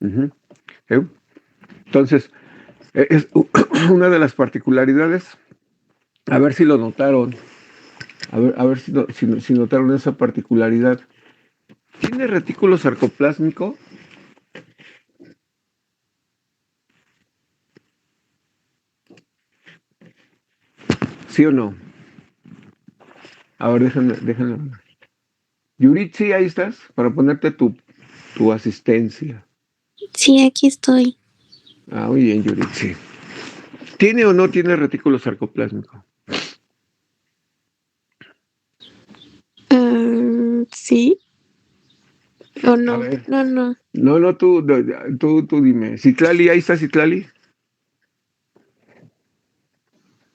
¿Sí? Entonces, es una de las particularidades, a ver si lo notaron, a ver si notaron esa particularidad. ¿Tiene retículo sarcoplásmico? ¿Sí o no? A ver, déjenme. Yuritsi, ahí estás, para ponerte tu asistencia. Sí, aquí estoy. Ah, muy bien, Yuritsi. ¿Tiene o no tiene retículo sarcoplásmico? Sí. ¿O A no? ver. No. No, tú dime. Citlali, ahí está Citlali.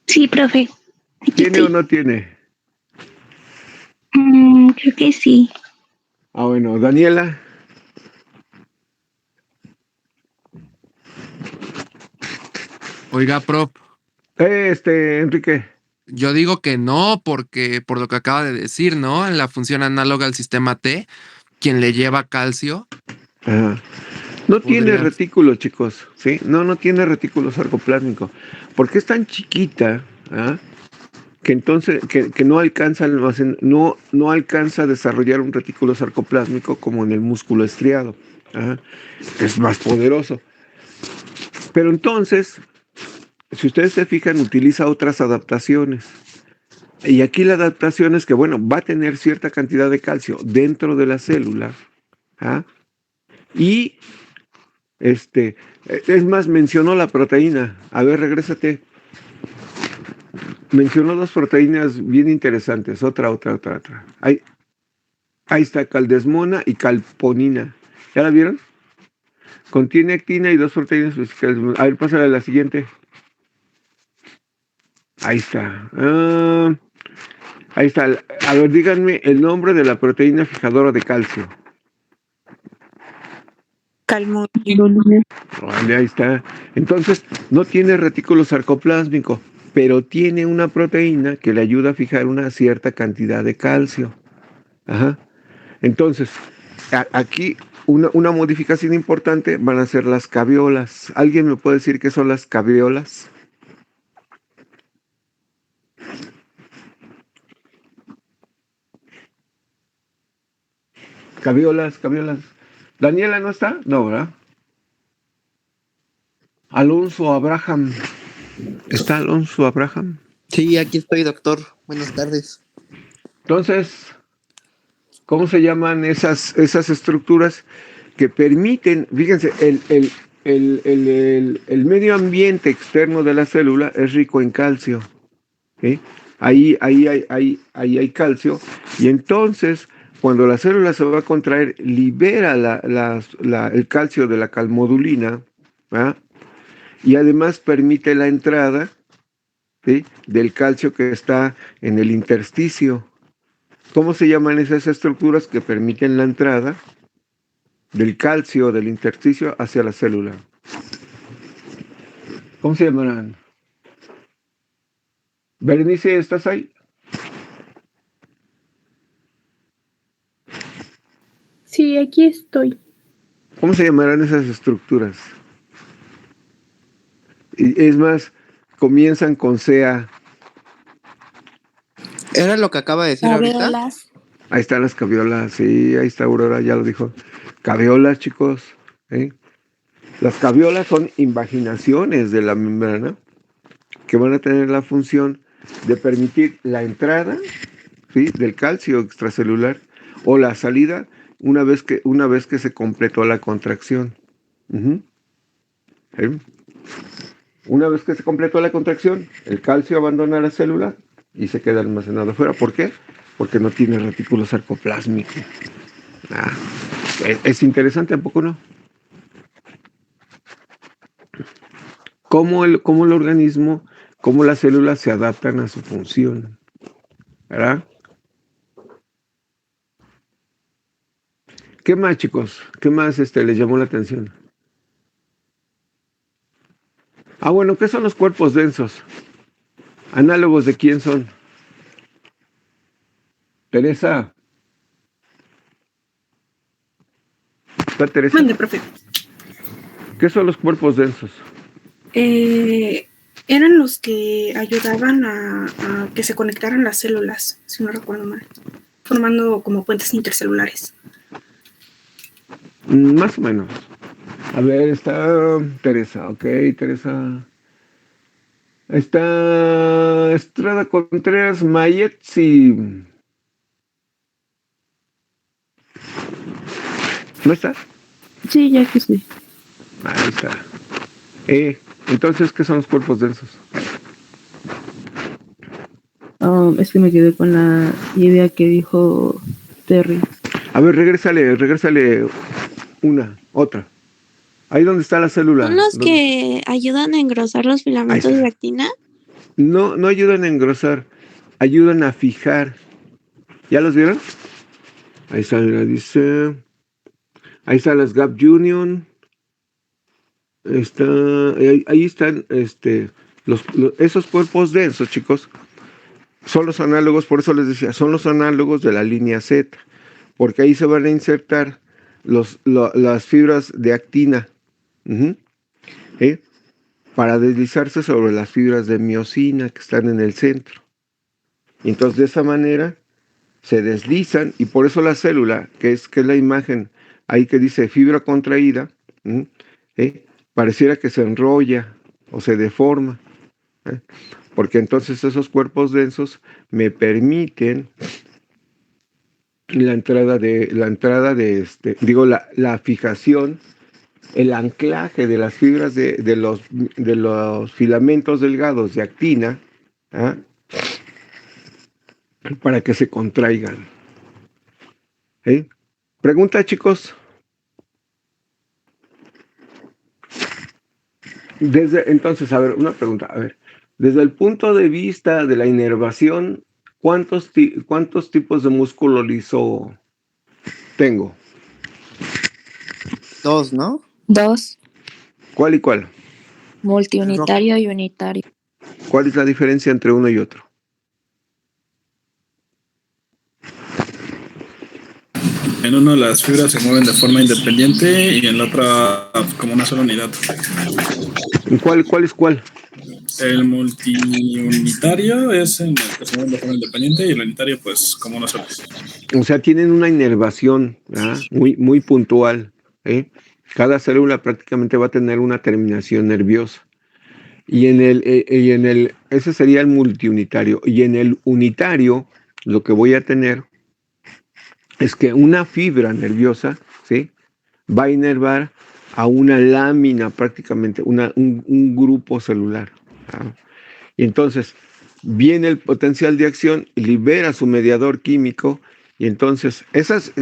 Sí, profe. Aquí ¿Tiene estoy. o no tiene? Creo que sí. Ah, bueno, Daniela. Oiga, prof, Enrique. yo digo que no, porque por lo que acaba de decir, ¿no? En la función análoga al sistema T, quien le lleva calcio. Ajá. No tiene Podría- retículo, chicos, ¿sí? No tiene retículo sarcoplásmico. Porque es tan chiquita, ¿ah? Que entonces que no alcanza no alcanza a desarrollar un retículo sarcoplásmico como en el músculo estriado, ¿ah? Que es más poderoso. Pero entonces, si ustedes se fijan, utiliza otras adaptaciones. Y aquí la adaptación es que, bueno, va a tener cierta cantidad de calcio dentro de la célula, ¿ah? Y es más, mencionó la proteína. A ver, regrésate. Mencionó dos proteínas bien interesantes. Otra. Ahí está, caldesmona y calponina. ¿Ya la vieron? Contiene actina y dos proteínas específicas. A ver, pásale a la siguiente. Ahí está. Ahí está. A ver, díganme el nombre de la proteína fijadora de calcio. Calmonina. Vale, ahí está. Entonces, no tiene retículo sarcoplásmico, pero tiene una proteína que le ayuda a fijar una cierta cantidad de calcio. Ajá. Entonces, aquí una modificación importante van a ser las caviolas. ¿Alguien me puede decir qué son las caviolas? Caviolas. ¿Daniela no está? No, ¿verdad? Alonso Abraham. ¿Está Alonso Abraham? Sí, aquí estoy, doctor. Buenas tardes. Entonces, ¿cómo se llaman esas estructuras que permiten? Fíjense, el medio ambiente externo de la célula es rico en calcio. ¿Sí? Ahí hay calcio, y entonces cuando la célula se va a contraer, libera el calcio de la calmodulina, ¿verdad? Y además permite la entrada, ¿sí?, del calcio que está en el intersticio. ¿Cómo se llaman esas estructuras que permiten la entrada del calcio del intersticio hacia la célula? ¿Cómo se llamarán? Berenice, ¿estás ahí? Sí, aquí estoy. ¿Cómo se llamarán esas estructuras? Y es más, comienzan con CA. ¿Era lo que acaba de decir ahorita? Caveolas. Ahí están las caviolas, sí, ahí está Aurora, ya lo dijo. Caviolas, chicos. ¿Sí? Las caviolas son invaginaciones de la membrana que van a tener la función de permitir la entrada, ¿sí?, del calcio extracelular o la salida una vez que se completó la contracción. Uh-huh. ¿Sí? Una vez que se completó la contracción, el calcio abandona la célula y se queda almacenado afuera. ¿Por qué? Porque no tiene retículo sarcoplásmico. Es interesante, ¿a poco no? Cómo el organismo, cómo las células se adaptan a su función, ¿verdad? ¿Qué más, chicos? ¿Qué más les llamó la atención? Bueno, ¿qué son los cuerpos densos? ¿Análogos de quién son? Teresa. ¿Está Teresa? Mande, profe. ¿Qué son los cuerpos densos? Eran los que ayudaban a que se conectaran las células, si no recuerdo mal, formando como puentes intercelulares. Más o menos. A ver, está Teresa, ok, Teresa. Está Estrada Contreras Mayetsi. ¿No está? Sí, ya que sí. Ahí está. Entonces, ¿qué son los cuerpos densos? Es que me quedé con la idea que dijo Terry. A ver, regrésale otra. Ahí donde está la célula. ¿Son los que ayudan a engrosar los filamentos de actina? No ayudan a engrosar, ayudan a fijar. ¿Ya los vieron? Ahí está, dice. Ahí está las gap union. Ahí están esos cuerpos densos, chicos. Son los análogos, por eso les decía, son los análogos de la línea Z, porque ahí se van a insertar las fibras de actina, para deslizarse sobre las fibras de miosina que están en el centro. Y entonces de esa manera se deslizan, y por eso la célula, que es la imagen ahí que dice fibra contraída, pareciera que se enrolla o se deforma, porque entonces esos cuerpos densos me permiten la fijación, el anclaje de las fibras de los filamentos delgados de actina, para que se contraigan. Pregunta, chicos. Entonces, a ver, una pregunta. A ver, desde el punto de vista de la inervación, ¿cuántos tipos de músculo liso tengo? 2, ¿no? 2. ¿Cuál y cuál? Multiunitario y unitario. ¿Cuál es la diferencia entre uno y otro? En uno las fibras se mueven de forma independiente y en la otra como una sola unidad. ¿Cuál es cuál? El multiunitario es en el que se mueve de forma independiente y el unitario pues como una sola. O sea, tienen una inervación muy, muy puntual. Cada célula prácticamente va a tener una terminación nerviosa. Y ese sería el multiunitario. Y en el unitario, lo que voy a tener es que una fibra nerviosa, ¿sí?, va a inervar a una lámina prácticamente, un grupo celular. Y entonces viene el potencial de acción, libera su mediador químico, y entonces esas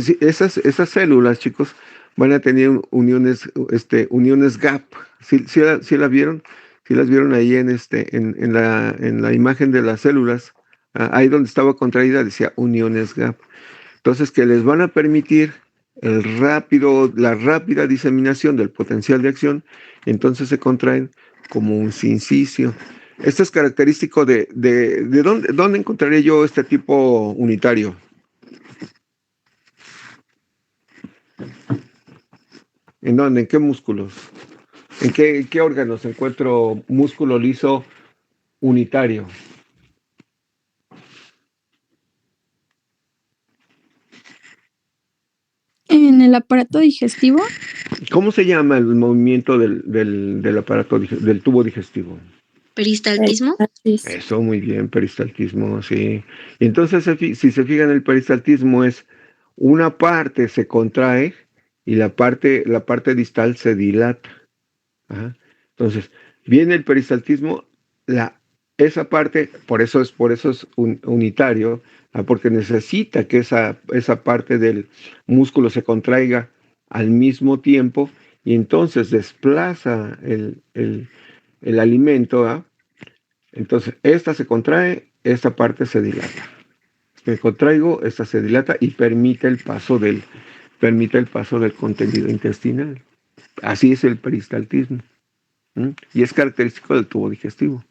células, chicos, van a tener uniones gap. ¿Sí la vieron? ¿Sí las vieron ahí en la imagen de las células? Ahí donde estaba contraída decía uniones gap. Entonces, que les van a permitir la rápida diseminación del potencial de acción, y entonces se contraen como un sincicio. Esto es característico de dónde encontraré yo este tipo unitario. ¿En dónde? ¿En qué músculos? ¿En qué órganos encuentro músculo liso unitario? En el aparato digestivo. ¿Cómo se llama el movimiento del aparato, del tubo digestivo? ¿Peristaltismo? Eso, muy bien, peristaltismo, sí. Y entonces, si se fijan, el peristaltismo es una parte se contrae y la parte distal se dilata. Ajá. Entonces, viene el peristaltismo, esa parte, por eso es unitario, porque necesita que esa parte del músculo se contraiga al mismo tiempo, y entonces desplaza el alimento. Entonces, esta se contrae, esta parte se dilata. Me contraigo, esta se dilata y permite el paso del contenido intestinal. Así es el peristaltismo. Y es característico del tubo digestivo.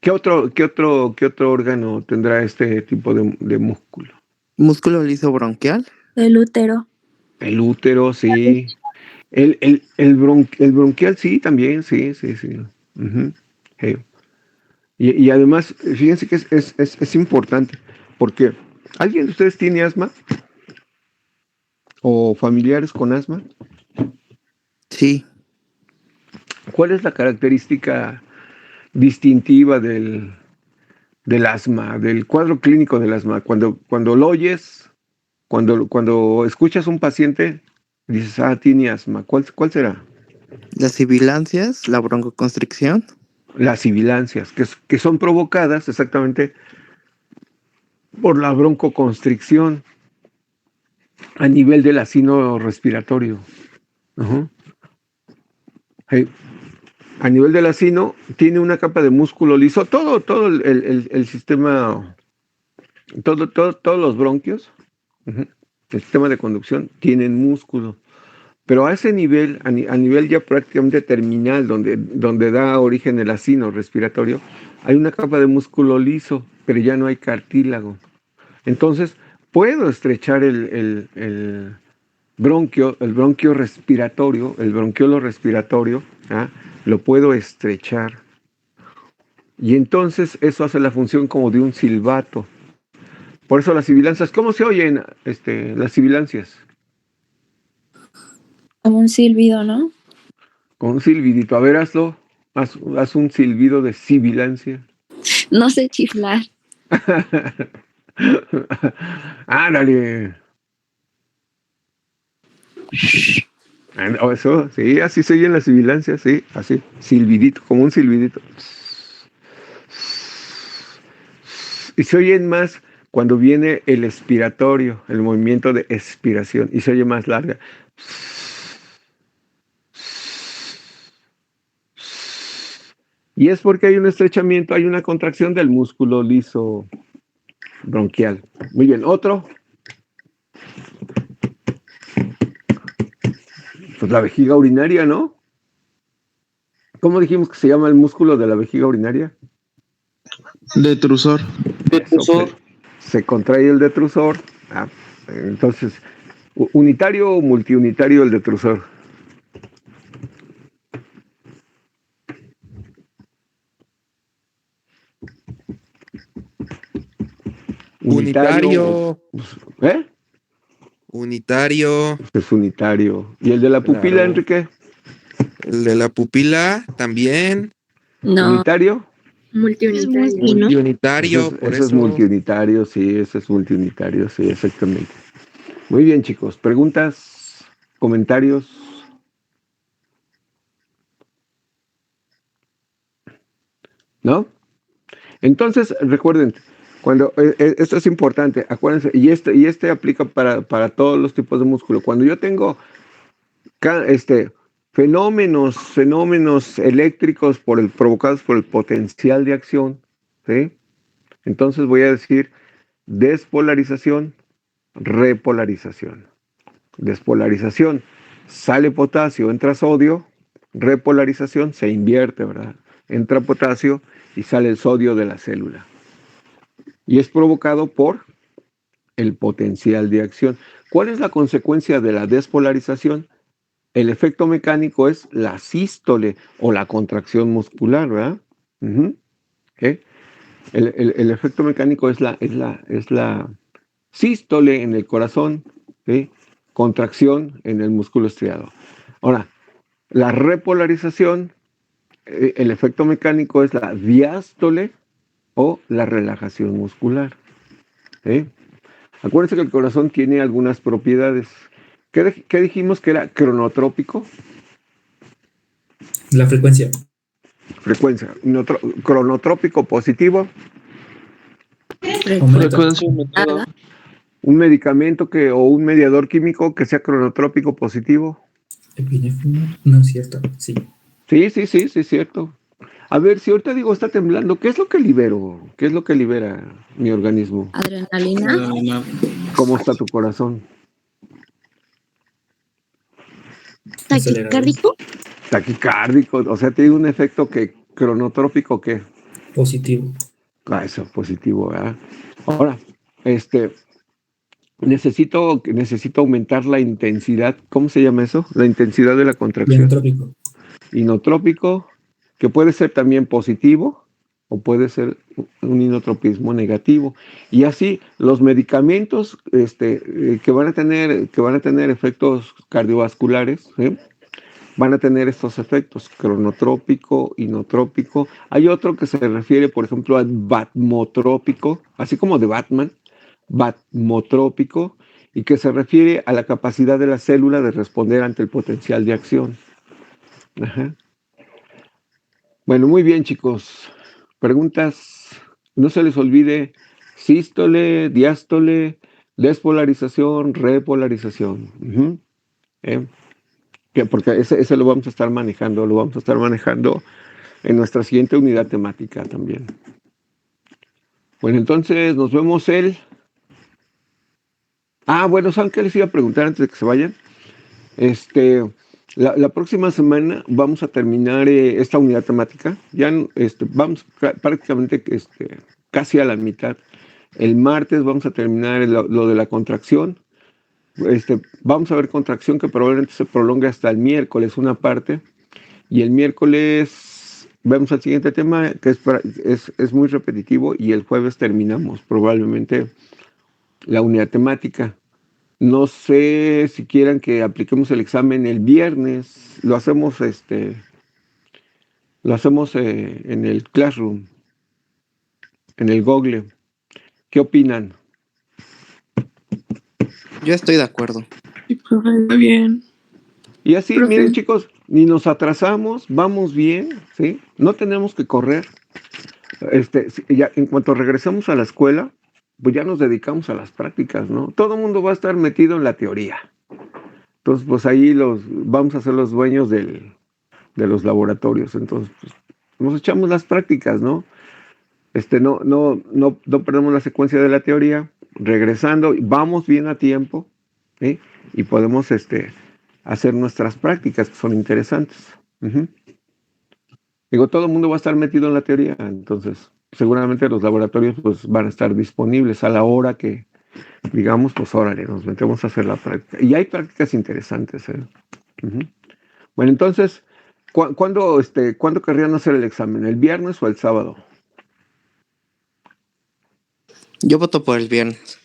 ¿Qué otro órgano tendrá este tipo de músculo? ¿Músculo liso bronquial? El útero. El útero, sí. El bronquial, sí, también, sí. Uh-huh. Sí. Y además, fíjense que es importante, porque ¿alguien de ustedes tiene asma? ¿O familiares con asma? Sí. ¿Cuál es la característica distintiva del asma, del cuadro clínico del asma? Cuando lo oyes, cuando escuchas a un paciente, dices, tiene asma. ¿Cuál será? Las sibilancias, la broncoconstricción. Las sibilancias, que son provocadas exactamente por la broncoconstricción a nivel del acino respiratorio. Uh-huh. Hey. A nivel del acino tiene una capa de músculo liso, todo el sistema, todos los bronquios, uh-huh, el sistema de conducción tienen músculo, pero a ese nivel, a nivel ya prácticamente terminal, donde da origen el acino respiratorio, hay una capa de músculo liso, pero ya no hay cartílago. Entonces, puedo estrechar el bronquio respiratorio, el bronquiolo respiratorio, lo puedo estrechar. Y entonces eso hace la función como de un silbato. Por eso las sibilancias, ¿cómo se oyen las sibilancias? Como un silbido, ¿no? Con un silbidito. A ver, hazlo. Haz un silbido de sibilancia. No sé chiflar. Dale. Eso, sí, así se oyen las sibilancias, sí, así, silbidito, como un silbidito. Y se oyen más cuando viene el expiratorio, el movimiento de expiración, y se oye más larga. Y es porque hay un estrechamiento, hay una contracción del músculo liso bronquial. Muy bien, otro. Pues la vejiga urinaria, ¿no? ¿Cómo dijimos que se llama el músculo de la vejiga urinaria? Detrusor. Se contrae el detrusor. Entonces, ¿unitario o multiunitario el detrusor? Unitario. ¿Eh? Unitario. Es unitario. ¿Y el de la pupila, claro, Enrique? El de la pupila también. No. ¿Unitario? Multiunitario. Multiunitario, eso es multiunitario, sí, eso es multiunitario, sí, exactamente. Muy bien, chicos. ¿Preguntas? ¿Comentarios? ¿No? Entonces, recuerden, cuando esto es importante, acuérdense, y este aplica para todos los tipos de músculo. Cuando yo tengo fenómenos eléctricos provocados por el potencial de acción, ¿sí? Entonces voy a decir despolarización, repolarización. Despolarización, sale potasio, entra sodio. Repolarización, se invierte, ¿verdad? Entra potasio y sale el sodio de la célula. Y es provocado por el potencial de acción. ¿Cuál es la consecuencia de la despolarización? El efecto mecánico es la sístole o la contracción muscular, ¿verdad? ¿Okay? El efecto mecánico es la sístole en el corazón, ¿sí? Contracción en el músculo estriado. Ahora, la repolarización, el efecto mecánico es la diástole o la relajación muscular. ¿Sí? Acuérdense que el corazón tiene algunas propiedades. ¿Qué dijimos que era cronotrópico? La frecuencia. Frecuencia. Cronotrópico positivo. Frecuencia aumentada. Un medicamento o un mediador químico que sea cronotrópico positivo. Epinefrina. No es cierto. Sí. Sí, cierto. A ver, si ahorita digo está temblando, ¿qué es lo que libero? ¿Qué es lo que libera mi organismo? Adrenalina. ¿Cómo está tu corazón? ¿Taquicárdico? Taquicárdico, o sea, tiene un efecto que cronotrópico, ¿qué? Positivo. Eso, positivo, ¿verdad? Ahora, necesito aumentar la intensidad, ¿cómo se llama eso? La intensidad de la contracción. Inotrópico. Inotrópico, que puede ser también positivo o puede ser un inotropismo negativo. Y así, los medicamentos que van a tener efectos cardiovasculares, ¿sí? Van a tener estos efectos, cronotrópico, inotrópico. Hay otro que se refiere, por ejemplo, al batmotrópico, así como de Batman, batmotrópico, y que se refiere a la capacidad de la célula de responder ante el potencial de acción. Ajá. Bueno, muy bien, chicos. Preguntas. No se les olvide sístole, diástole, despolarización, repolarización. Porque ese lo vamos a estar manejando, en nuestra siguiente unidad temática también. Bueno, entonces nos vemos bueno, ¿saben qué les iba a preguntar antes de que se vayan? La próxima semana vamos a terminar esta unidad temática. Ya vamos prácticamente casi a la mitad. El martes vamos a terminar lo de la contracción. Vamos a ver contracción que probablemente se prolongue hasta el miércoles, una parte. Y el miércoles vemos al siguiente tema, que es muy repetitivo, y el jueves terminamos probablemente la unidad temática. No sé si quieran que apliquemos el examen el viernes. Lo hacemos en el Classroom, en el Google. ¿Qué opinan? Yo estoy de acuerdo. Sí, profe, está bien. Y así, Profe. miren, chicos, ni nos atrasamos, vamos bien, ¿sí? No tenemos que correr. Ya, en cuanto regresemos a la escuela, pues ya nos dedicamos a las prácticas, ¿no? Todo el mundo va a estar metido en la teoría. Entonces, pues ahí vamos a ser los dueños de los laboratorios. Entonces, pues, nos echamos las prácticas, ¿no? No perdemos la secuencia de la teoría. Regresando, vamos bien a tiempo, ¿sí? Y podemos hacer nuestras prácticas, que son interesantes. Digo, todo el mundo va a estar metido en la teoría, entonces seguramente los laboratorios pues van a estar disponibles a la hora que digamos, pues órale, nos metemos a hacer la práctica. Y hay prácticas interesantes, ¿eh? Bueno, entonces, ¿cuándo querrían hacer el examen? ¿El viernes o el sábado? Yo voto por el viernes.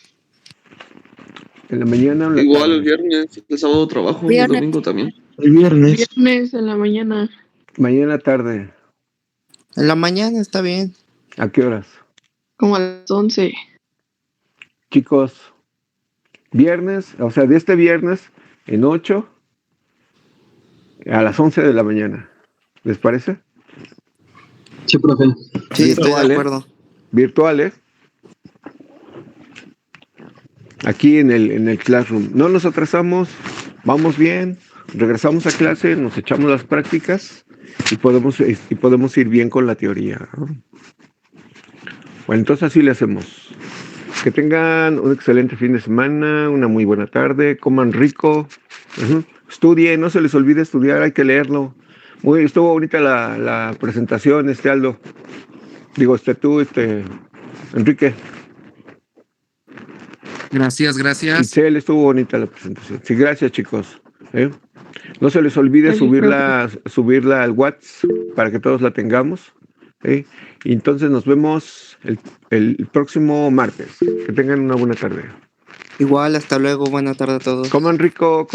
¿En la mañana o en la Igual tarde? el viernes, el sábado trabajo y el domingo también. El viernes. Viernes en la mañana. Mañana tarde. En la mañana está bien. ¿A qué horas? Como a las 11. Chicos, viernes, o sea, de este viernes en 8 a las 11 de la mañana. ¿Les parece? Sí, profe. Sí, estoy de Virtual, acuerdo. Virtuales. Aquí en el Classroom. No nos atrasamos, vamos bien, regresamos a clase, nos echamos las prácticas y podemos ir bien con la teoría, ¿no? Bueno, entonces así le hacemos. Que tengan un excelente fin de semana, una muy buena tarde, coman rico, estudien, no se les olvide estudiar, hay que leerlo. Estuvo bonita la presentación, Aldo. Digo, tú, Enrique. Gracias. Itzel, estuvo bonita la presentación. Sí, gracias, chicos. No se les olvide subirla al WhatsApp para que todos la tengamos. Y entonces nos vemos el próximo martes. Que tengan una buena tarde. Igual, hasta luego. Buena tarde a todos. Coman rico.